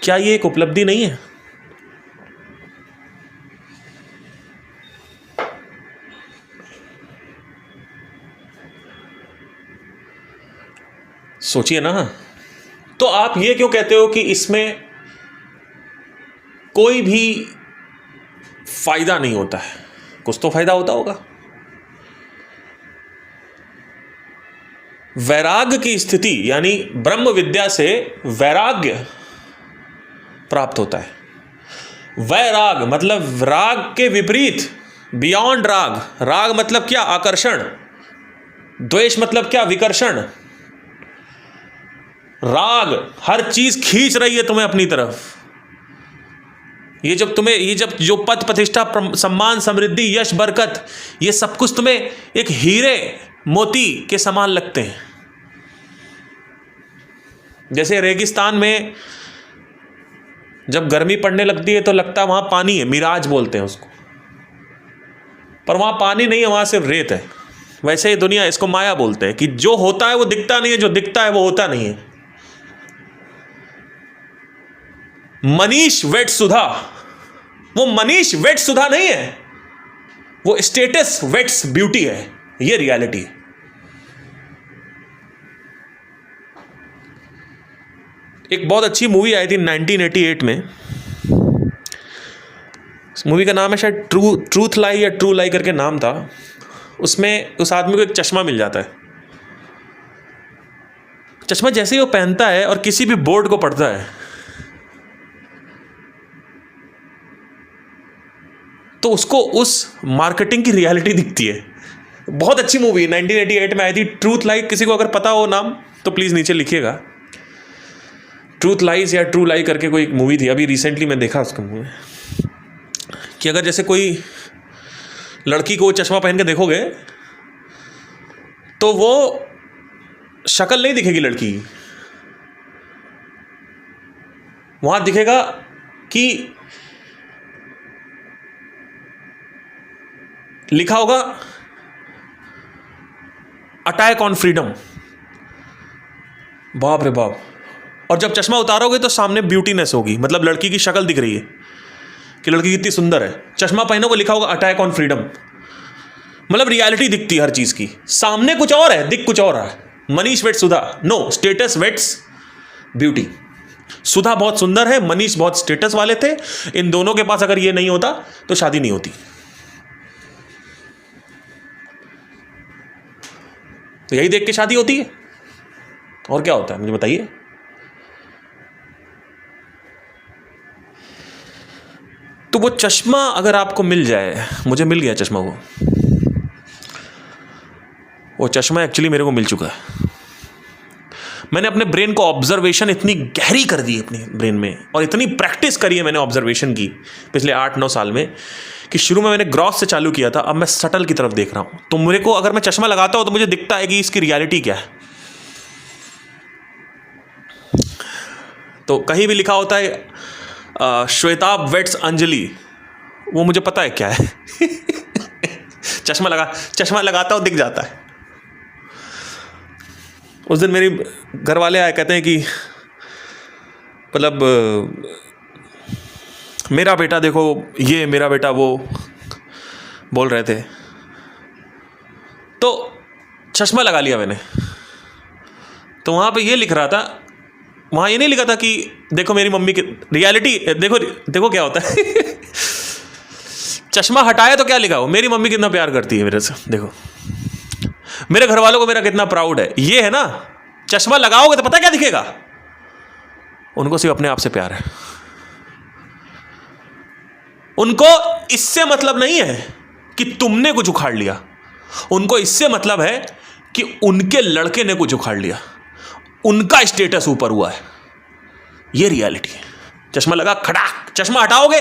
Speaker 1: क्या ये एक उपलब्धि नहीं है? सोचिए ना। तो आप ये क्यों कहते हो कि इसमें कोई भी फायदा नहीं होता है? कुछ तो फायदा होता होगा। वैराग्य की स्थिति यानी ब्रह्म विद्या से वैराग्य प्राप्त होता है। वैराग मतलब राग के विपरीत, बियॉन्ड राग। राग मतलब क्या? आकर्षण। द्वेष मतलब क्या? विकर्षण। राग हर चीज खींच रही है तुम्हें अपनी तरफ। ये जब जो पद प्रतिष्ठा सम्मान समृद्धि यश बरकत, ये सब कुछ तुम्हें एक हीरे मोती के समान लगते हैं। जैसे रेगिस्तान में जब गर्मी पड़ने लगती है तो लगता है वहां पानी है, मिराज बोलते हैं उसको, पर वहां पानी नहीं है, वहां सिर्फ रेत है। वैसे ही दुनिया, इसको माया बोलते हैं कि जो होता है वो दिखता नहीं है, जो दिखता है वो होता नहीं है। मनीष वेट सुधा, वो मनीष वेट सुधा नहीं है, वो स्टेटस वेट्स ब्यूटी है। ये रियलिटी है। एक बहुत अच्छी मूवी आई थी 1988 में। इस मूवी का नाम है शायद ट्रूथ लाई या ट्रू लाई करके नाम था। उसमें उस आदमी को एक चश्मा मिल जाता है। चश्मा जैसे ही वो पहनता है और किसी भी बोर्ड को पढ़ता है तो उसको उस मार्केटिंग की रियलिटी दिखती है। बहुत अच्छी मूवी 1988 में आई थी, ट्रूथ लाई। किसी को अगर पता हो नाम तो प्लीज़ नीचे लिखिएगा। ट्रूथ लाइज या ट्रू लाई करके कोई एक मूवी थी, अभी रिसेंटली मैं देखा उसका मूवी, कि अगर जैसे कोई लड़की को चश्मा पहन के देखोगे तो वो शक्ल नहीं दिखेगी लड़की की, वहां दिखेगा कि लिखा होगा अटैक ऑन फ्रीडम। बाप रे बाप। और जब चश्मा उतारोगे तो सामने ब्यूटीनेस होगी, मतलब लड़की की शक्ल दिख रही है कि लड़की कितनी सुंदर है। चश्मा पहनोगे लिखा होगा अटैक ऑन फ्रीडम, मतलब रियलिटी दिखती है हर चीज की। सामने कुछ और है, दिख कुछ और रहा है। मनीष वेट सुधा, नो, स्टेटस वेट्स ब्यूटी। सुधा बहुत सुंदर है, मनीष बहुत स्टेटस वाले थे। इन दोनों के पास अगर ये नहीं होता तो शादी नहीं होती। तो यही देख के शादी होती है, और क्या होता है मुझे बताइए। तो वो चश्मा अगर आपको मिल जाए, मुझे मिल गया चश्मा, वो चश्मा एक्चुअली मेरे को मिल चुका है। मैंने अपने ब्रेन को ऑब्जर्वेशन इतनी गहरी कर दी अपने ब्रेन में, और इतनी प्रैक्टिस करी है मैंने ऑब्जर्वेशन की पिछले 8-9 साल में, कि शुरू में मैंने ग्रॉस से चालू किया था, अब मैं सटल की तरफ देख रहा हूं। तो मेरे को अगर मैं चश्मा लगाता हूं तो मुझे दिखता है कि इसकी रियलिटी क्या है। तो कहीं भी लिखा होता है श्वेताब वेट्स अंजलि, वो मुझे पता है क्या है। चश्मा लगाता हूं दिख जाता है। उस दिन मेरी घर वाले आए, कहते हैं कि मतलब मेरा बेटा देखो ये, मेरा बेटा वो बोल रहे थे, तो चश्मा लगा लिया मैंने। तो वहाँ पे ये लिख रहा था, वहाँ ये नहीं लिखा था कि देखो मेरी मम्मी की रियलिटी, देखो क्या होता है। चश्मा हटाया तो क्या लिखा हो, मेरी मम्मी कितना प्यार करती है मेरे से, देखो मेरे घर वालों को मेरा कितना प्राउड है, ये है ना। चश्मा लगाओगे तो पता क्या दिखेगा, उनको सिर्फ अपने आप से प्यार है। उनको इससे मतलब नहीं है कि तुमने कुछ उखाड़ लिया, उनको इससे मतलब है कि उनके लड़के ने कुछ उखाड़ लिया, उनका स्टेटस ऊपर हुआ है। ये रियलिटी है। चश्मा लगा, खड़ाक, चश्मा हटाओगे,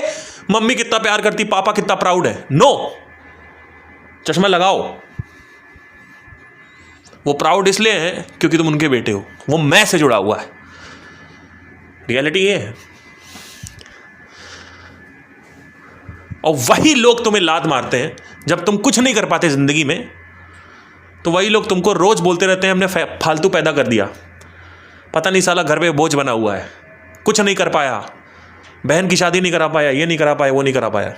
Speaker 1: मम्मी कितना प्यार करती, पापा कितना प्राउड है, नो। चश्मा लगाओ, वो प्राउड इसलिए है क्योंकि तुम उनके बेटे हो, वो मैं से जुड़ा हुआ है। रियलिटी ये है। और वही लोग तुम्हें लात मारते हैं जब तुम कुछ नहीं कर पाते जिंदगी में। तो वही लोग तुमको रोज बोलते रहते हैं हमने फालतू पैदा कर दिया, पता नहीं साला घर पे बोझ बना हुआ है, कुछ नहीं कर पाया, बहन की शादी नहीं करा पाया, ये नहीं करा पाया, वो नहीं करा पाया,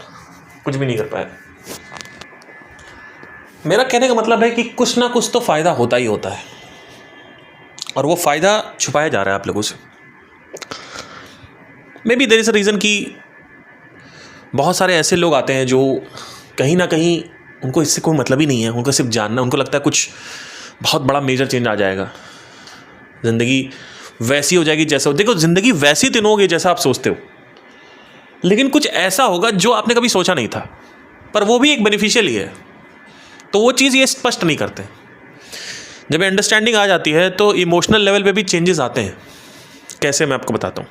Speaker 1: कुछ भी नहीं कर पाया। मेरा कहने का मतलब है कि कुछ ना कुछ तो फायदा होता ही होता है। और वो फ़ायदा छुपाया जा रहा है आप लोगों से। Maybe there is a reason कि बहुत सारे ऐसे लोग आते हैं जो कहीं ना कहीं उनको इससे कोई मतलब ही नहीं है, उनको सिर्फ जानना, उनको लगता है कुछ बहुत बड़ा मेजर चेंज आ जाएगा, ज़िंदगी वैसी हो जाएगी जैसा हो। देखो, ज़िंदगी वैसी दिन होगी जैसा आप सोचते हो, लेकिन कुछ ऐसा होगा जो आपने कभी सोचा नहीं था, पर वो भी एक बेनिफिशियल ही है। तो वो चीज़ ये स्पष्ट नहीं करते। जब अंडरस्टैंडिंग आ जाती है तो इमोशनल लेवल पे भी चेंजेस आते हैं। कैसे, मैं आपको बताता हूँ।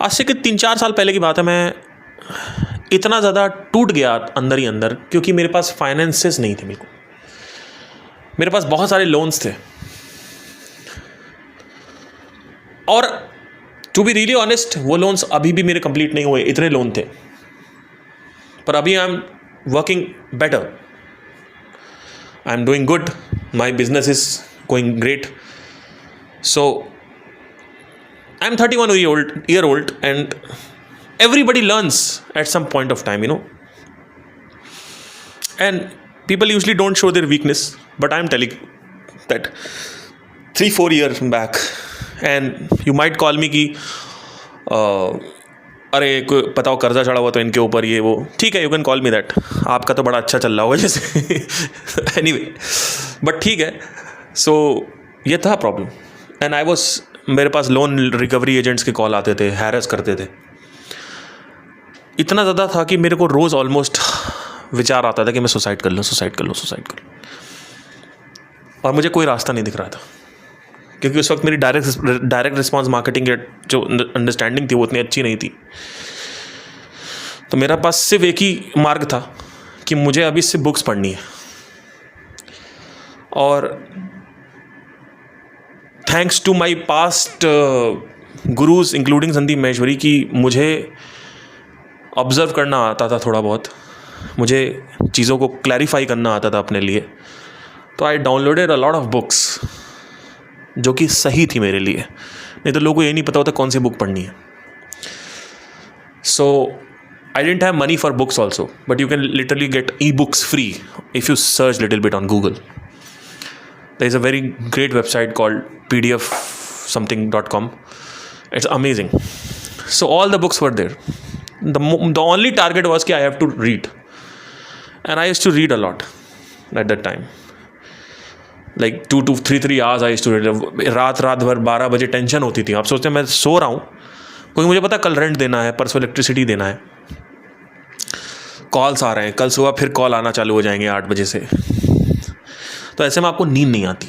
Speaker 1: आज से 3-4 साल पहले की बात है, मैं इतना ज़्यादा टूट गया अंदर ही अंदर, क्योंकि मेरे पास फाइनेंसेस नहीं थे। मेरे पास बहुत सारे लोन्स थे, और टू बी रियली ऑनेस्ट वो लोन्स अभी भी मेरे कंप्लीट नहीं हुए, इतने लोन थे। पर अभी I am working better, I am doing good, my business is going great. So I am 31 year old and everybody learns at some point of time, and people usually don't show their weakness, but I am telling that 3-4 years back, and you might call me कि अरे कोई बताओ कर्जा चढ़ा हुआ तो इनके ऊपर, ये वो, ठीक है, you can call me that, आपका तो बड़ा अच्छा चल रहा होगा जैसे एनीवे, बट ठीक है। सो ये था प्रॉब्लम, एंड आई वॉज, मेरे पास लोन रिकवरी एजेंट्स के कॉल आते थे, हैरेस करते थे। इतना ज़्यादा था कि मेरे को रोज़ ऑलमोस्ट विचार आता था कि मैं सुसाइड कर लूँ। और मुझे कोई रास्ता नहीं दिख रहा था, क्योंकि उस वक्त मेरी डायरेक्ट रिस्पॉन्स मार्केटिंग की जो अंडरस्टैंडिंग थी वो उतनी अच्छी नहीं थी। तो मेरा पास सिर्फ एक ही मार्ग था कि मुझे अभी सिर्फ बुक्स पढ़नी है, और thanks to my past gurus including Sandeep Maheshwari की मुझे ऑब्ज़र्व करना आता था थोड़ा बहुत, मुझे चीज़ों को क्लैरिफाई करना आता था अपने लिए। तो I downloaded a lot of books जो कि सही थी मेरे लिए, नहीं तो लोगों को ये नहीं पता होता कौन सी बुक पढ़नी है। So I don't have money for books also, but you can literally get e-books free if you search little bit on Google. There is a very great website called pdf-something.com. It's amazing. So all the books were there. The only target was कि I have to read, and I used to read a lot at that time. Like 2 to 3 hours I used to read. रात भर 12 बजे tension होती थी। आप सोचते हैं मैं सो रहा हूँ, क्योंकि मुझे पता कल रेंट देना है, परसों इलेक्ट्रिसिटी देना है, कॉल्स आ रहे हैं, कल सुबह फिर कॉल आना चालू हो जाएंगे 8 बजे से। तो ऐसे में आपको नींद नहीं आती,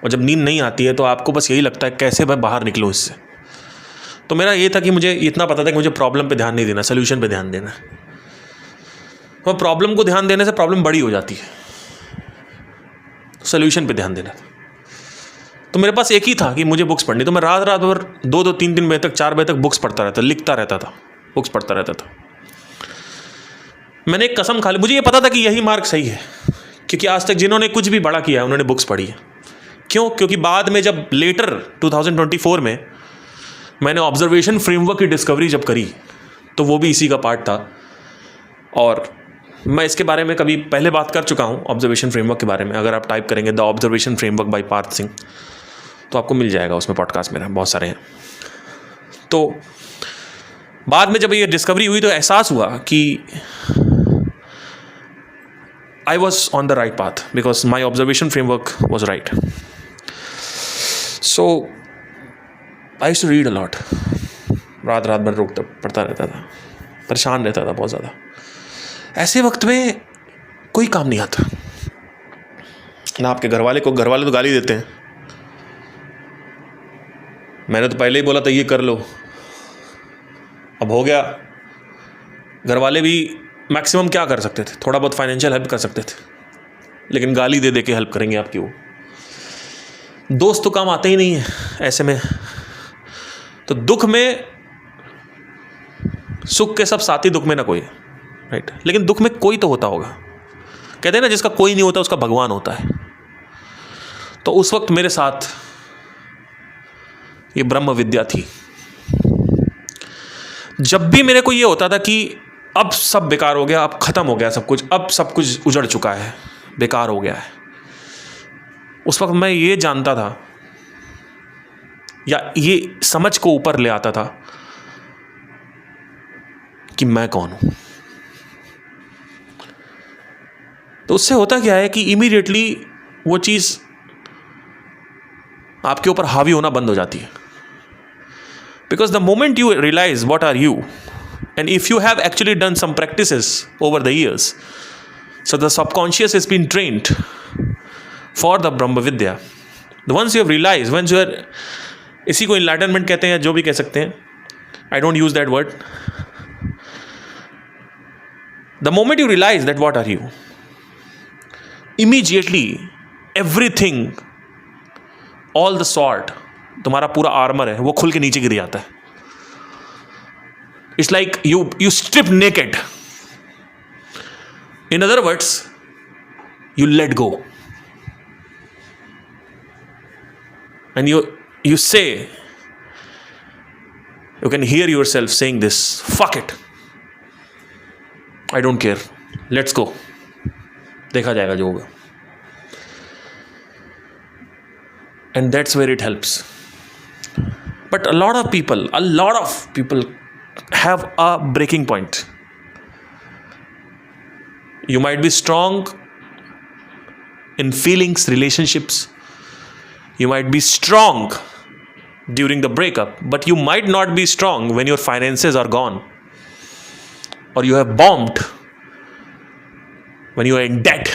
Speaker 1: और जब नींद नहीं आती है तो आपको बस यही लगता है कैसे मैं बाहर निकलूँ इससे। तो मेरा ये था कि मुझे इतना पता था कि मुझे प्रॉब्लम पे ध्यान नहीं देना, सोल्यूशन पे ध्यान देना है। और प्रॉब्लम को ध्यान देने से प्रॉब्लम बड़ी हो जाती है, सोल्यूशन पे ध्यान देना था। तो मेरे पास एक ही था कि मुझे बुक्स पढ़नी। तो मैं रात भर 2-3 बजे तक, 4 बजे तक बुक्स पढ़ता रहता, लिखता रहता था, बुक्स पढ़ता रहता था। मैंने एक कसम खा ली, मुझे ये पता था कि यही मार्ग सही है, क्योंकि आज तक जिन्होंने कुछ भी बड़ा किया है उन्होंने बुक्स पढ़ी है। क्यों? क्योंकि बाद में जब लेटर 2024 में मैंने ऑब्जर्वेशन फ्रेमवर्क की डिस्कवरी जब करी, तो वो भी इसी का पार्ट था। और मैं इसके बारे में कभी पहले बात कर चुका हूँ, ऑब्जर्वेशन फ्रेमवर्क के बारे में। अगर आप टाइप करेंगे the observation framework by Parth Singh, तो आपको मिल जाएगा, उसमें पॉडकास्ट मेरा बहुत सारे हैं। तो बाद में जब ये डिस्कवरी हुई तो एहसास हुआ कि I was on the right path because my observation framework was right. So I used to read a lot. रात भर रोकता पढ़ता रहता था, परेशान रहता था बहुत ज़्यादा। ऐसे वक्त में कोई काम नहीं आता ना। आपके घर वाले तो गाली देते हैं, मैंने तो पहले ही बोला था ये कर लो, अब हो गया। घर वाले भी मैक्सिमम क्या कर सकते थे, थोड़ा बहुत फाइनेंशियल हेल्प कर सकते थे, लेकिन गाली दे दे के हेल्प करेंगे आपकी वो। दोस्त तो काम आते ही नहीं है ऐसे में। तो दुख में, सुख के सब साथी, दुख में ना कोई, राइट। लेकिन दुख में कोई तो होता होगा। कहते हैं ना, जिसका कोई नहीं होता उसका भगवान होता है। तो उस वक्त मेरे साथ ये ब्रह्म विद्या थी। जब भी मेरे को ये होता था कि अब सब बेकार हो गया, अब ख़त्म हो गया सब कुछ, अब सब कुछ उजड़ चुका है, बेकार हो गया है, उस वक्त मैं ये जानता था या ये समझ को ऊपर ले आता था कि मैं कौन हूं। तो उससे होता क्या है कि इमीडिएटली वो चीज आपके ऊपर हावी होना बंद हो जाती है। Because the moment you realise what are you, and if you have actually done some practices over the years, so the subconscious is been trained for the Brahma Vidya. Once you have realise, once you are, इसी को enlightenment कहते हैं, जो भी कह सकते हैं, I don't use that word. The moment you realise that what are you, immediately everything, all the sword, तुम्हारा पूरा आर्मर है वो खुल के नीचे गिर जाता है। It's like you strip naked. In other words, you let go and you say, you can hear yourself saying this, fuck it, I don't care, let's go, देखा जाएगा जो होगा। And that's where it helps. But a lot of people have a breaking point. You might be strong in feelings, relationships. You might be strong during the breakup, but you might not be strong when your finances are gone, or you have bombed, when you are in debt,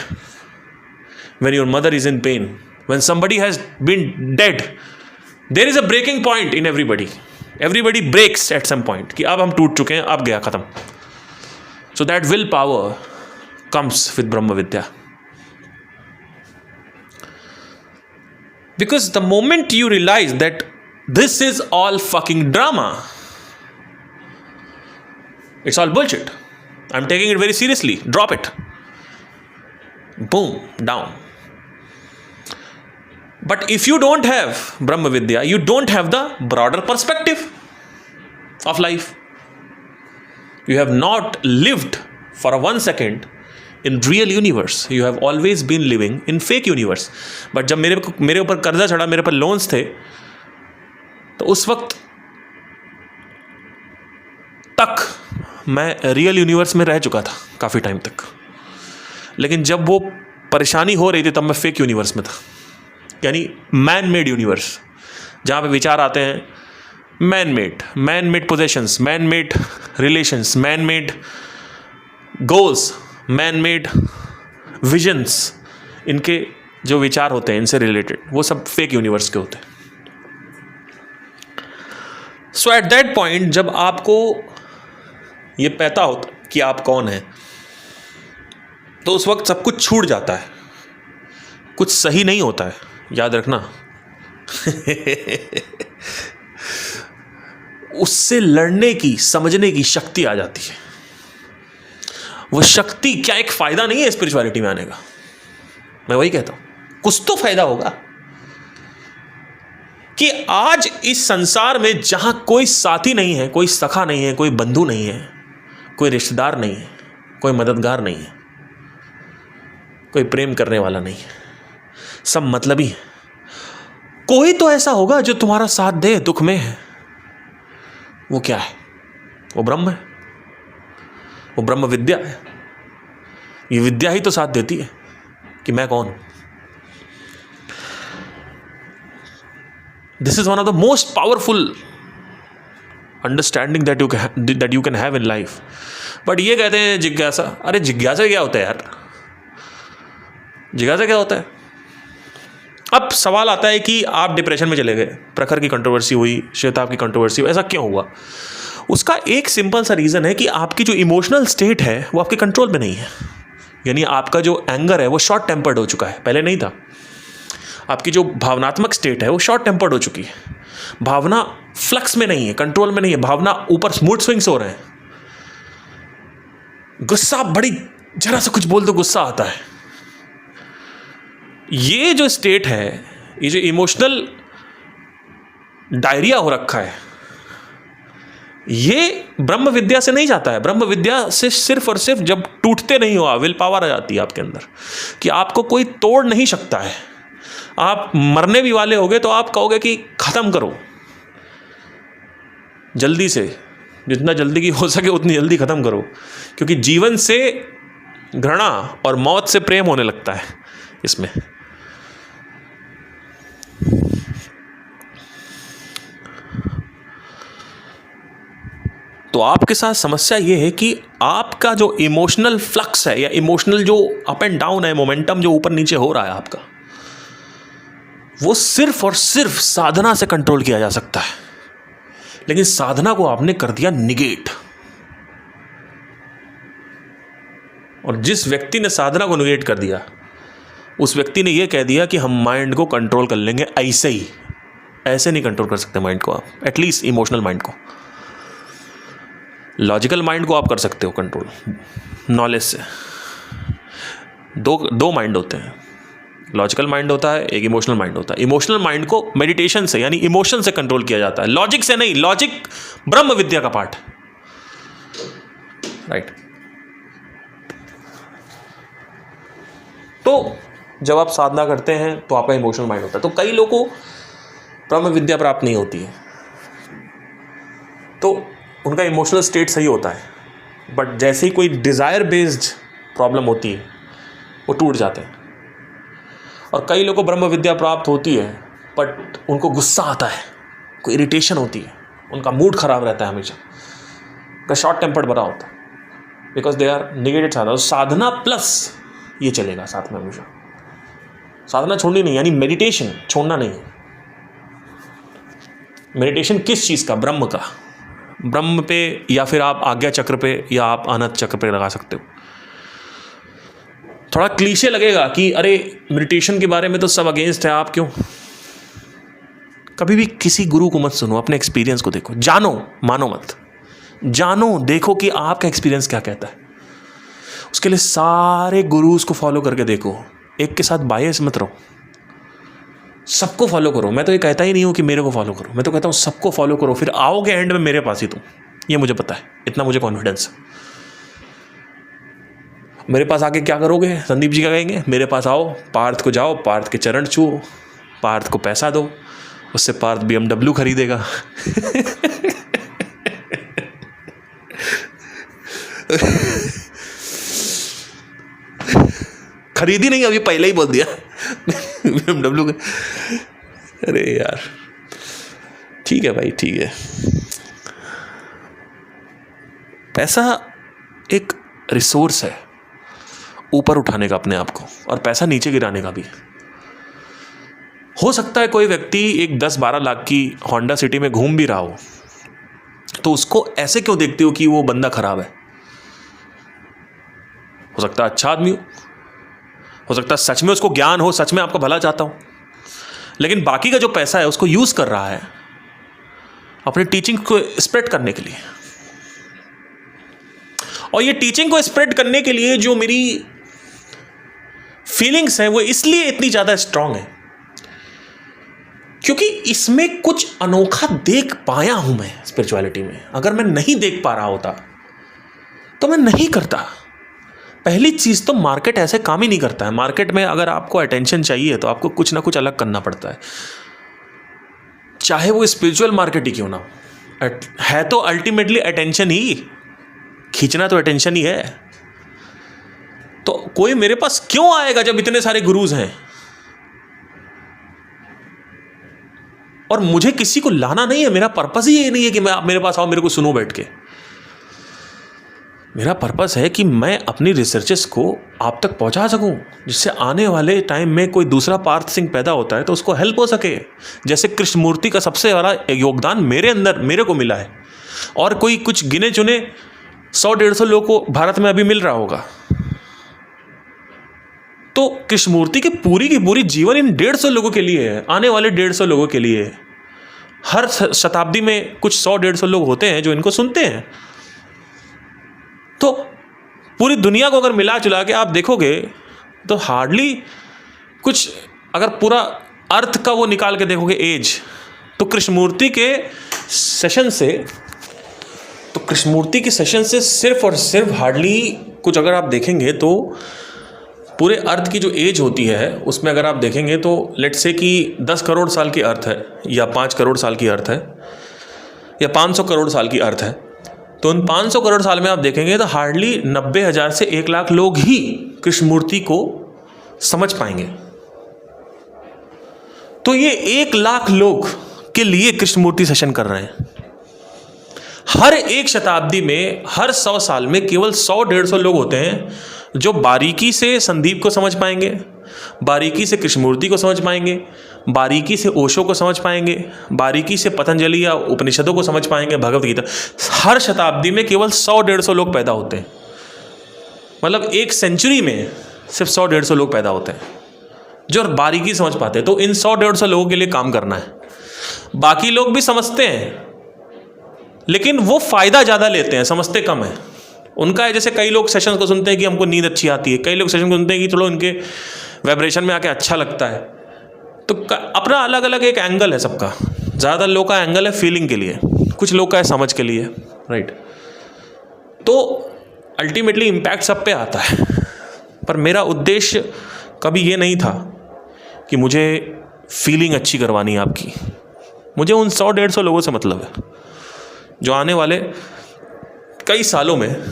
Speaker 1: when your mother is in pain, when somebody has been dead. There is a breaking point in everybody. Everybody breaks at some point कि अब हम टूट चुके हैं, अब गया खत्म. So that willpower comes with Brahma Vidya. Because the moment you realize that this is all fucking drama, it's all bullshit, I'm taking it very seriously, drop it, boom, down. But if you don't have Brahma Vidya, you don't have the broader perspective of life. You have not lived for a 1 second in real universe. You have always been living in fake universe. But जब मेरे ऊपर कर्जा चढ़ा, मेरे पर loans थे, तो उस वक्त तक मैं रियल यूनिवर्स में रह चुका था काफ़ी टाइम तक। लेकिन जब वो परेशानी हो रही थी तब मैं फेक यूनिवर्स में था, यानी मैन मेड यूनिवर्स, जहाँ पे विचार आते हैं man made possessions, man made relations, man made goals, man made visions, इनके जो विचार होते हैं इनसे रिलेटेड, वो सब फेक यूनिवर्स के होते हैं। सो एट दैट पॉइंट जब आपको ये पता होता कि आप कौन हैं, तो उस वक्त सब कुछ छूट जाता है, कुछ सही नहीं होता है, याद रखना। उससे लड़ने की, समझने की शक्ति आ जाती है। वो शक्ति क्या एक फायदा नहीं है स्पिरिचुअलिटी में आने का? मैं वही कहता हूं, कुछ तो फायदा होगा कि आज इस संसार में जहां कोई साथी नहीं है, कोई सखा नहीं है, कोई बंधु नहीं है, कोई रिश्तेदार नहीं है, कोई मददगार नहीं है, कोई प्रेम करने वाला नहीं है, सब मतलबी है। कोई तो ऐसा होगा जो तुम्हारा साथ दे दुख में है। वो क्या है? वो ब्रह्म है, वो ब्रह्म विद्या है। ये विद्या ही तो साथ देती है कि मैं कौन हूं। This is one of the most powerful understanding that you can have in life. But ये कहते हैं जिज्ञासा। अरे जिज्ञासा क्या होता है यार? जिज्ञासा क्या होता है? अब सवाल आता है कि आप डिप्रेशन में चले गए, प्रखर की कंट्रोवर्सी हुई, श्वेताब की कंट्रोवर्सी हुई, ऐसा क्यों हुआ? उसका एक सिंपल सा रीज़न है कि आपकी जो इमोशनल स्टेट है वो आपके कंट्रोल में नहीं है। यानी आपका जो एंगर है वो शॉर्ट टेम्पर्ड हो चुका है, पहले नहीं था। आपकी जो भावनात्मक स्टेट है वो शॉर्ट टेम्पर्ड हो चुकी है। भावना फ्लक्स में नहीं है, कंट्रोल में नहीं है, भावना ऊपर मूड स्विंग्स हो रहे हैं। गुस्सा, बड़ी जरा सा कुछ बोल दो गुस्सा आता है। ये जो स्टेट है, ये जो इमोशनल डायरिया हो रखा है, ये ब्रह्म विद्या से नहीं जाता है। ब्रह्म विद्या से सिर्फ और सिर्फ जब टूटते नहीं हो, विल पावर आ जाती है आपके अंदर कि आपको कोई तोड़ नहीं सकता है। आप मरने भी वाले होगे तो आप कहोगे कि ख़त्म करो जल्दी से, जितना जल्दी की हो सके उतनी जल्दी ख़त्म करो, क्योंकि जीवन से घृणा और मौत से प्रेम होने लगता है इसमें। तो आपके साथ समस्या ये है कि आपका जो इमोशनल फ्लक्स है या इमोशनल जो अप एंड डाउन है, मोमेंटम जो ऊपर नीचे हो रहा है आपका, वो सिर्फ और सिर्फ साधना से कंट्रोल किया जा सकता है। लेकिन साधना को आपने कर दिया निगेट, और जिस व्यक्ति ने साधना को निगेट कर दिया उस व्यक्ति ने यह कह दिया कि हम माइंड को कंट्रोल कर लेंगे ऐसे ही। ऐसे नहीं कंट्रोल कर सकते माइंड को आप, एटलीस्ट इमोशनल माइंड को। लॉजिकल माइंड को आप कर सकते हो कंट्रोल नॉलेज से। दो माइंड होते हैं, लॉजिकल माइंड होता है, एक इमोशनल माइंड होता है। इमोशनल माइंड को मेडिटेशन से यानी इमोशन से कंट्रोल किया जाता है, लॉजिक से नहीं। लॉजिक ब्रह्म विद्या का पार्ट, राइट। तो जब आप साधना करते हैं तो आपका इमोशनल माइंड होता है। तो कई लोगों को ब्रह्म विद्या प्राप्त नहीं होती है तो उनका इमोशनल स्टेट सही होता है, बट जैसे ही कोई डिज़ायर बेस्ड प्रॉब्लम होती है वो टूट जाते हैं। और कई लोगों को ब्रह्म विद्या प्राप्त होती है बट उनको गुस्सा आता है, कोई इरिटेशन होती है, उनका मूड खराब रहता है हमेशा, उनका शॉर्ट टेम्पर्ड बना होता है, बिकॉज दे आर निगेटेड साधना। साधना प्लस ये चलेगा साथ में हमेशा। साधना छोड़नी नहीं, यानी मेडिटेशन छोड़ना नहीं है। मेडिटेशन किस चीज़ का? ब्रह्म का। ब्रह्म पे, या फिर आप आज्ञा चक्र पे, या आप अनंत चक्र पे लगा सकते हो। थोड़ा क्लीशे लगेगा कि अरे मेडिटेशन के बारे में तो सब अगेंस्ट है, आप क्यों? कभी भी किसी गुरु को मत सुनो, अपने एक्सपीरियंस को देखो, जानो, मानो मत, जानो, देखो कि आपका एक्सपीरियंस क्या कहता है। उसके लिए सारे गुरुज को फॉलो करके देखो, एक के साथ बायस मत रहो, सबको फॉलो करो। मैं तो ये कहता ही नहीं हूँ कि मेरे को फॉलो करो, मैं तो कहता हूँ सबको फॉलो करो, फिर आओगे एंड में मेरे पास ही तुम। ये मुझे पता है, इतना मुझे कॉन्फिडेंस है। मेरे पास आके क्या करोगे? संदीप जी क्या कहेंगे? मेरे पास आओ, पार्थ को जाओ, पार्थ के चरण छुओ, पार्थ को पैसा दो, उससे पार्थ BMW खरीदेगा। खरीदी नहीं, अभी पहले ही बोल दिया BMW। अरे यार ठीक है भाई, ठीक है। पैसा एक रिसोर्स है ऊपर उठाने का अपने आप को, और पैसा नीचे गिराने का भी। हो सकता है कोई व्यक्ति एक 10-12 लाख की होंडा सिटी में घूम भी रहा हो, तो उसको ऐसे क्यों देखते हो कि वो बंदा खराब है? हो सकता है अच्छा आदमी हो सकता है सच में उसको ज्ञान हो, सच में आपका भला चाहता हो, लेकिन बाकी का जो पैसा है उसको यूज कर रहा है अपने टीचिंग को स्प्रेड करने के लिए। और ये टीचिंग को स्प्रेड करने के लिए जो मेरी फीलिंग्स हैं वो इसलिए इतनी ज़्यादा स्ट्रांग है क्योंकि इसमें कुछ अनोखा देख पाया हूं मैं स्पिरिचुअलिटी में। अगर मैं नहीं देख पा रहा होता तो मैं नहीं करता। पहली चीज़ तो मार्केट ऐसे काम ही नहीं करता है। मार्केट में अगर आपको अटेंशन चाहिए तो आपको कुछ ना कुछ अलग करना पड़ता है, चाहे वो स्पिरिचुअल मार्केट ही क्यों ना हो। है तो अल्टीमेटली अटेंशन ही, खींचना तो अटेंशन ही है। तो कोई मेरे पास क्यों आएगा जब इतने सारे गुरुज हैं? और मुझे किसी को लाना नहीं है, मेरा पर्पस ही ये नहीं है कि मैं आप मेरे पास आओ, मेरे को सुनो बैठ के। मेरा पर्पस है कि मैं अपनी रिसर्चेस को आप तक पहुंचा सकूं, जिससे आने वाले टाइम में कोई दूसरा पार्थ सिंह पैदा होता है तो उसको हेल्प हो सके। जैसे कृष्णमूर्ति का सबसे बड़ा योगदान मेरे को मिला है, और कोई कुछ गिने चुने 100-150 लोगों को भारत में अभी मिल रहा होगा। तो कृष्णमूर्ति की पूरी जीवन इन 150 लोगों के लिए है, आने वाले 150 लोगों के लिए है। हर शताब्दी में कुछ 100-150 लोग होते हैं जो इनको सुनते हैं। तो पूरी दुनिया को अगर मिला जुला के आप देखोगे तो हार्डली कुछ, अगर पूरा अर्थ का वो निकाल के देखोगे एज, तो कृष्णमूर्ति के सेशन से सिर्फ और सिर्फ हार्डली कुछ अगर आप देखेंगे तो पूरे अर्थ की जो एज होती है उसमें अगर आप देखेंगे तो लेट्स से कि 10 करोड़ साल की अर्थ है या 5 करोड़ साल की अर्थ है या 500 करोड़ साल की अर्थ है, तो उन 500 करोड़ साल में आप देखेंगे तो हार्डली 90,000 से 1 लाख लोग ही कृष्ण मूर्ति को समझ पाएंगे। तो ये 1 लाख लोग के लिए कृष्ण मूर्ति सेशन कर रहे हैं। हर एक शताब्दी में, हर 100 साल में केवल 100-150 लोग होते हैं जो बारीकी से संदीप को समझ पाएंगे, बारीकी से कृष्णमूर्ति को समझ पाएंगे, बारीकी से ओशो को समझ पाएंगे, बारीकी से पतंजलि या उपनिषदों को समझ पाएंगे, भगवत गीता। हर शताब्दी में केवल 100-150 लोग पैदा होते हैं। मतलब एक सेंचुरी में सिर्फ 100-150 लोग पैदा होते हैं जो बारीकी समझ पाते हैं। तो इन 100-150 लोगों के लिए काम करना है। बाकी लोग भी समझते हैं लेकिन वो फ़ायदा ज़्यादा लेते हैं, समझते कम है। उनका है जैसे कई लोग सेशन को सुनते हैं कि हमको नींद अच्छी आती है, कई लोग सेशन को सुनते हैं कि चलो इनके वाइब्रेशन में आके अच्छा लगता है। तो अपना अलग अलग एक एंगल है सबका। ज़्यादा लोग का एंगल है फीलिंग के लिए, कुछ लोग का है समझ के लिए, राइट। तो अल्टीमेटली इम्पैक्ट सब पे आता है। पर मेरा उद्देश्य कभी ये नहीं था कि मुझे फीलिंग अच्छी करवानी है आपकी। मुझे उन 100-150 लोगों से मतलब है जो आने वाले कई सालों में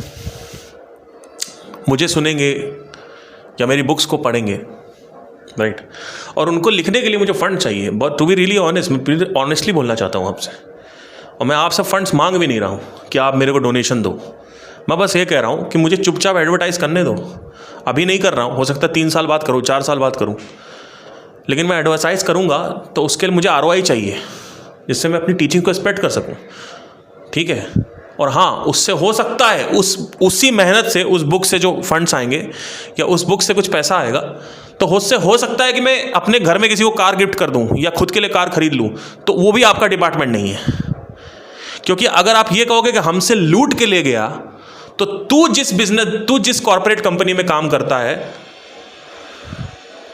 Speaker 1: मुझे सुनेंगे या मेरी बुक्स को पढ़ेंगे, राइट। और उनको लिखने के लिए मुझे फंड चाहिए। But to be really honest, मैं ऑनेस्टली बोलना चाहता हूँ आपसे, और मैं आपसे फंड्स मांग भी नहीं रहा हूँ कि आप मेरे को डोनेशन दो। मैं बस ये कह रहा हूँ कि मुझे चुपचाप एडवर्टाइज़ करने दो। अभी नहीं कर रहा हूँ, हो सकता है 3 साल बाद करूँ, 4 साल बाद करूँ, लेकिन मैं एडवर्टाइज़ करूँगा तो उसके लिए मुझे ROI चाहिए जिससे मैं अपनी टीचिंग को स्प्रेड कर सकूँ, ठीक है। और हाँ, उससे हो सकता है उसी मेहनत से, उस बुक से जो फंड्स आएंगे या उस बुक से कुछ पैसा आएगा तो हो सकता है कि मैं अपने घर में किसी को कार गिफ्ट कर दूं या खुद के लिए कार खरीद लूं। तो वो भी आपका डिपार्टमेंट नहीं है, क्योंकि अगर आप ये कहोगे कि हमसे लूट के ले गया, तो तू जिस कॉर्पोरेट कंपनी में काम करता है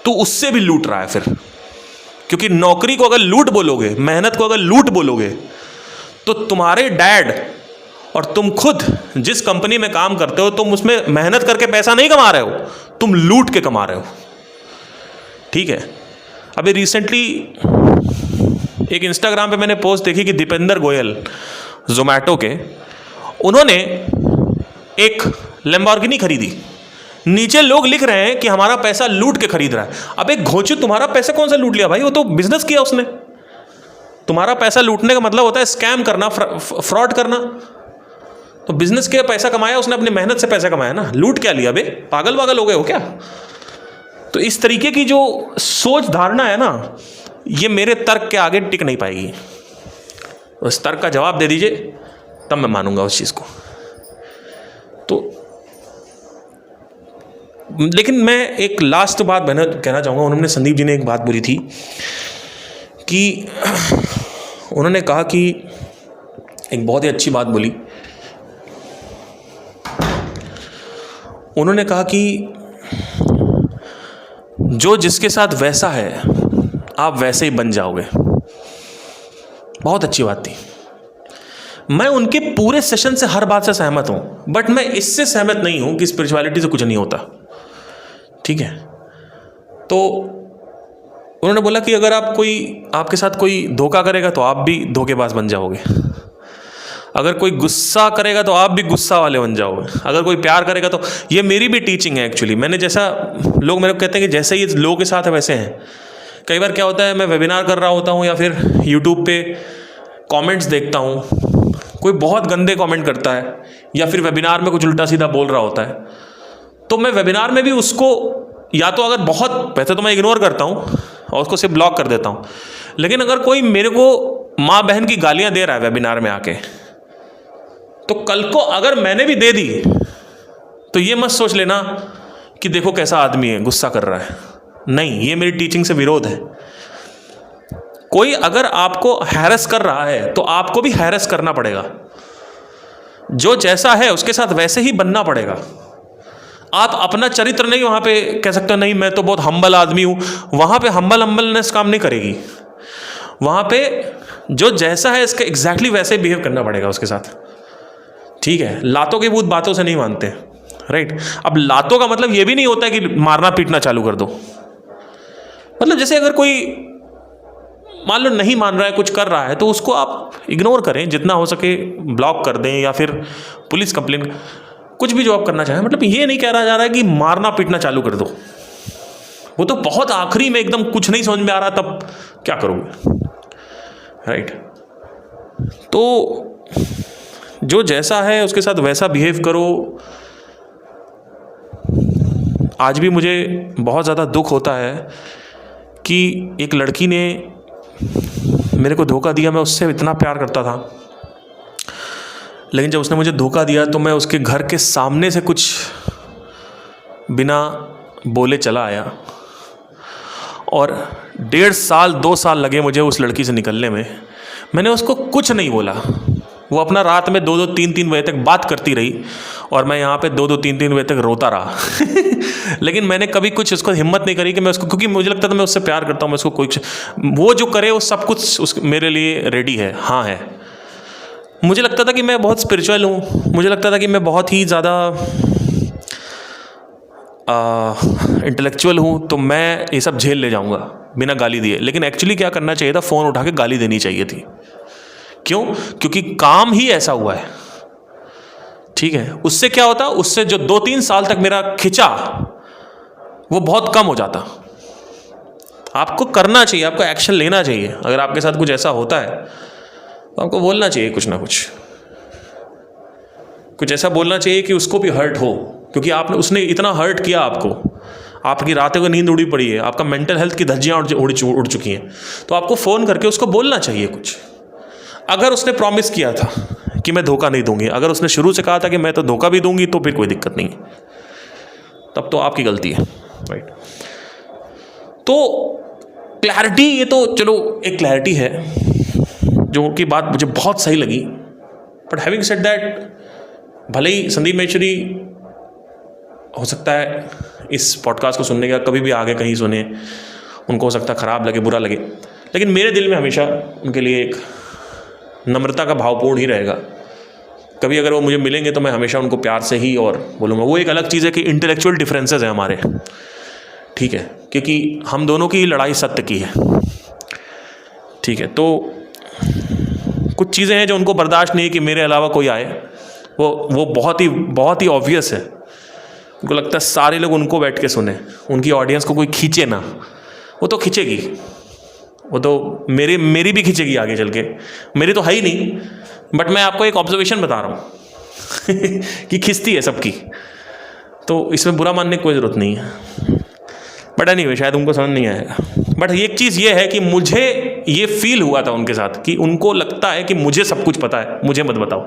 Speaker 1: तू उससे भी लूट रहा है फिर। क्योंकि नौकरी को अगर लूट बोलोगे, मेहनत को अगर लूट बोलोगे, तो तुम्हारे डैड और तुम खुद जिस कंपनी में काम करते हो, तुम उसमें मेहनत करके पैसा नहीं कमा रहे हो, तुम लूट के कमा रहे हो, ठीक है। अभी रिसेंटली एक इंस्टाग्राम पे मैंने पोस्ट देखी कि दीपेंद्र गोयल जोमैटो के, उन्होंने एक लैम्बोर्गिनी खरीदी। नीचे लोग लिख रहे हैं कि हमारा पैसा लूट के खरीद रहा है। अब एक घोंचू, तुम्हारा पैसा कौन सा लूट लिया भाई? वो तो बिजनेस किया उसने। तुम्हारा पैसा लूटने का मतलब होता है स्कैम करना, फ्रॉड करना। तो बिजनेस के पैसा कमाया उसने, अपनी मेहनत से पैसा कमाया ना, लूट क्या लिया बे? पागल वागल हो गए हो क्या? तो इस तरीके की जो सोच धारणा है ना, ये मेरे तर्क के आगे टिक नहीं पाएगी। उस तर्क का जवाब दे दीजिए, तब मैं मानूंगा उस चीज़ को। तो लेकिन मैं एक लास्ट बात कहना चाहूँगा। उन्होंने, संदीप जी ने एक बात बोली थी कि उन्होंने कहा कि एक बहुत ही अच्छी बात बोली। उन्होंने कहा कि जो जिसके साथ वैसा है आप वैसे ही बन जाओगे। बहुत अच्छी बात थी। मैं उनके पूरे सेशन से हर बात से सहमत हूँ, बट मैं इससे सहमत नहीं हूँ कि स्पिरिचुअलिटी से कुछ नहीं होता, ठीक है। तो उन्होंने बोला कि अगर आपके साथ कोई धोखा करेगा तो आप भी धोखेबाज बन जाओगे, अगर कोई गुस्सा करेगा तो आप भी गुस्सा वाले बन जाओगे, अगर कोई प्यार करेगा तो। ये मेरी भी टीचिंग है एक्चुअली। मैंने जैसा, लोग मेरे को कहते हैं कि जैसे ये लोगों के साथ है वैसे हैं। कई बार क्या होता है, मैं वेबिनार कर रहा होता हूँ या फिर यूट्यूब पे कमेंट्स देखता हूँ, कोई बहुत गंदे कमेंट करता है या फिर वेबिनार में कुछ उल्टा सीधा बोल रहा होता है, तो मैं वेबिनार में भी उसको, या तो अगर बहुत, वैसे तो मैं इग्नोर करता हूँ और उसको सिर्फ ब्लॉक कर देता हूँ। लेकिन अगर कोई मेरे को माँ बहन की गालियाँ दे रहा है वेबिनार में आके, तो कल को अगर मैंने भी दे दी तो ये मत सोच लेना कि देखो कैसा आदमी है, गुस्सा कर रहा है। नहीं, ये मेरी टीचिंग से विरोध है। कोई अगर आपको हैरेस कर रहा है तो आपको भी हैरेस करना पड़ेगा। जो जैसा है उसके साथ वैसे ही बनना पड़ेगा। आप अपना चरित्र नहीं वहाँ पे कह सकते नहीं मैं तो बहुत हम्बल आदमी हूँ, वहाँ पे हम्बलनेस काम नहीं करेगी। वहाँ पे जो जैसा है इसके एग्जैक्टली वैसे बिहेव करना पड़ेगा उसके साथ, ठीक है। लातों के भूत बातों से नहीं मानते, राइट। अब लातों का मतलब ये भी नहीं होता है कि मारना पीटना चालू कर दो। मतलब जैसे अगर कोई मान लो नहीं मान रहा है, कुछ कर रहा है, तो उसको आप इग्नोर करें, जितना हो सके ब्लॉक कर दें या फिर पुलिस कंप्लेन, कुछ भी जो आप करना चाहें। मतलब ये नहीं कह रहा जा रहा है कि मारना पीटना चालू कर दो, वो तो बहुत आखिरी में एकदम कुछ नहीं समझ में आ रहा तब क्या करोगे, राइट। तो जो जैसा है उसके साथ वैसा बिहेव करो। आज भी मुझे बहुत ज़्यादा दुख होता है कि एक लड़की ने मेरे को धोखा दिया। मैं उससे इतना प्यार करता था, लेकिन जब उसने मुझे धोखा दिया तो मैं उसके घर के सामने से कुछ बिना बोले चला आया, और 1.5 साल 2 साल लगे मुझे उस लड़की से निकलने में। मैंने उसको कुछ नहीं बोला, वो अपना रात में 2-2 3-3 बजे तक बात करती रही और मैं यहाँ पे 2-2 3-3 बजे तक रोता रहा लेकिन मैंने कभी कुछ उसको हिम्मत नहीं करी कि मैं उसको, क्योंकि मुझे लगता था मैं उससे प्यार करता हूँ, मैं उसको कुछ, वो जो करे वो सब कुछ मेरे लिए रेडी है, हाँ है। मुझे लगता था कि मैं बहुत स्पिरिचुअल हूँ, मुझे लगता था कि मैं बहुत ही ज़्यादा इंटेलेक्चुअल हूँ, तो मैं ये सब झेल ले जाऊँगा बिना गाली दिए। लेकिन एक्चुअली क्या करना चाहिए था, फ़ोन उठा के गाली देनी चाहिए थी। क्यों? क्योंकि काम ही ऐसा हुआ है, ठीक है। उससे क्या होता, उससे जो 2-3 साल तक मेरा खिंचा वो बहुत कम हो जाता। आपको करना चाहिए, आपको एक्शन लेना चाहिए। अगर आपके साथ कुछ ऐसा होता है तो आपको बोलना चाहिए, कुछ ना कुछ ऐसा बोलना चाहिए कि उसको भी हर्ट हो, क्योंकि आपने, उसने इतना हर्ट किया आपको, आपकी रातों को नींद उड़ी पड़ी है, आपका मेंटल हेल्थ की धज्जियाँ उड़ चुकी हैं, तो आपको फ़ोन करके उसको बोलना चाहिए कुछ। अगर उसने प्रॉमिस किया था कि मैं धोखा नहीं दूंगी, अगर उसने शुरू से कहा था कि मैं तो धोखा भी दूंगी, तो फिर कोई दिक्कत नहीं, तब तो आपकी गलती है, राइट। तो क्लैरिटी, ये तो चलो एक क्लैरिटी है जो कि बात मुझे बहुत सही लगी। बट हैविंग सेड दैट, भले ही संदीप महेश्वरी हो सकता है इस पॉडकास्ट को सुनने का कभी भी आगे कहीं सुने, उनको हो सकता है ख़राब लगे, बुरा लगे, लेकिन मेरे दिल में हमेशा उनके लिए एक नम्रता का भावपूर्ण ही रहेगा। कभी अगर वो मुझे मिलेंगे तो मैं हमेशा उनको प्यार से ही और बोलूँगा। वो एक अलग चीज़ है कि इंटेलेक्चुअल डिफरेंसेस हैं हमारे, ठीक है, क्योंकि हम दोनों की लड़ाई सत्य की है, ठीक है। तो कुछ चीज़ें हैं जो उनको बर्दाश्त नहीं है कि मेरे अलावा कोई आए, वो बहुत ही ऑब्वियस है। उनको लगता है सारे लोग उनको बैठ के सुने, उनकी ऑडियंस को कोई खींचे ना। वो तो खींचेगी, वो तो मेरी भी खींचेगी आगे चल के, मेरी तो है ही नहीं, बट मैं आपको एक ऑब्जर्वेशन बता रहा हूँ कि खींचती है सबकी, तो इसमें बुरा मानने की कोई ज़रूरत नहीं है। बट एनीवे, शायद उनको समझ नहीं आएगा। बट एक चीज़ ये है कि मुझे ये फील हुआ था उनके साथ कि उनको लगता है कि मुझे सब कुछ पता है, मुझे मत बताओ।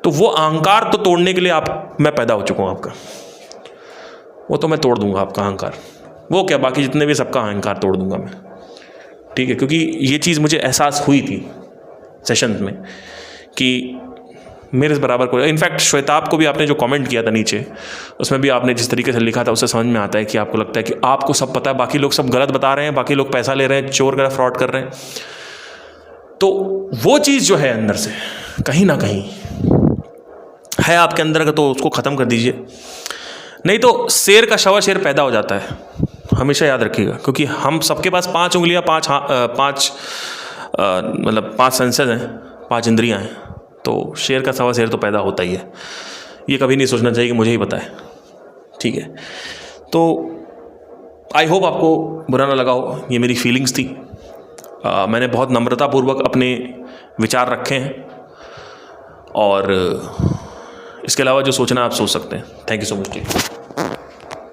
Speaker 1: तो वो अहंकार तो तोड़ने के लिए मैं पैदा हो चुका हूँ आपका, वो तो मैं तोड़ दूंगा आपका अहंकार। वो क्या, बाकी जितने भी सबका अहंकार तोड़ दूंगा मैं, ठीक है। क्योंकि ये चीज़ मुझे एहसास हुई थी सेशन में कि मेरे से बराबर कोई, इनफैक्ट श्वेताब को भी आपने जो कमेंट किया था नीचे, उसमें भी आपने जिस तरीके से लिखा था उससे समझ में आता है कि आपको लगता है कि आपको सब पता है, बाकी लोग सब गलत बता रहे हैं, बाकी लोग पैसा ले रहे हैं, चोर कर फ्रॉड कर रहे हैं। तो वो चीज़ जो है अंदर से कहीं ना कहीं है आपके अंदर, तो उसको ख़त्म कर दीजिए, नहीं तो शेर का शवा शेर पैदा हो जाता है, हमेशा याद रखिएगा। क्योंकि हम सबके पास 5 उंगलियां, 5 सेंसेस हैं, 5 इंद्रियां हैं, तो शेर का सवा शेर तो पैदा होता ही है। ये कभी नहीं सोचना चाहिए कि मुझे ही पता है, ठीक है। तो आई होप आपको बुरा ना लगा हो, ये मेरी फीलिंग्स थी। मैंने बहुत नम्रतापूर्वक अपने विचार रखे हैं, और इसके अलावा जो सोचना आप सोच सकते हैं। Thank you so much.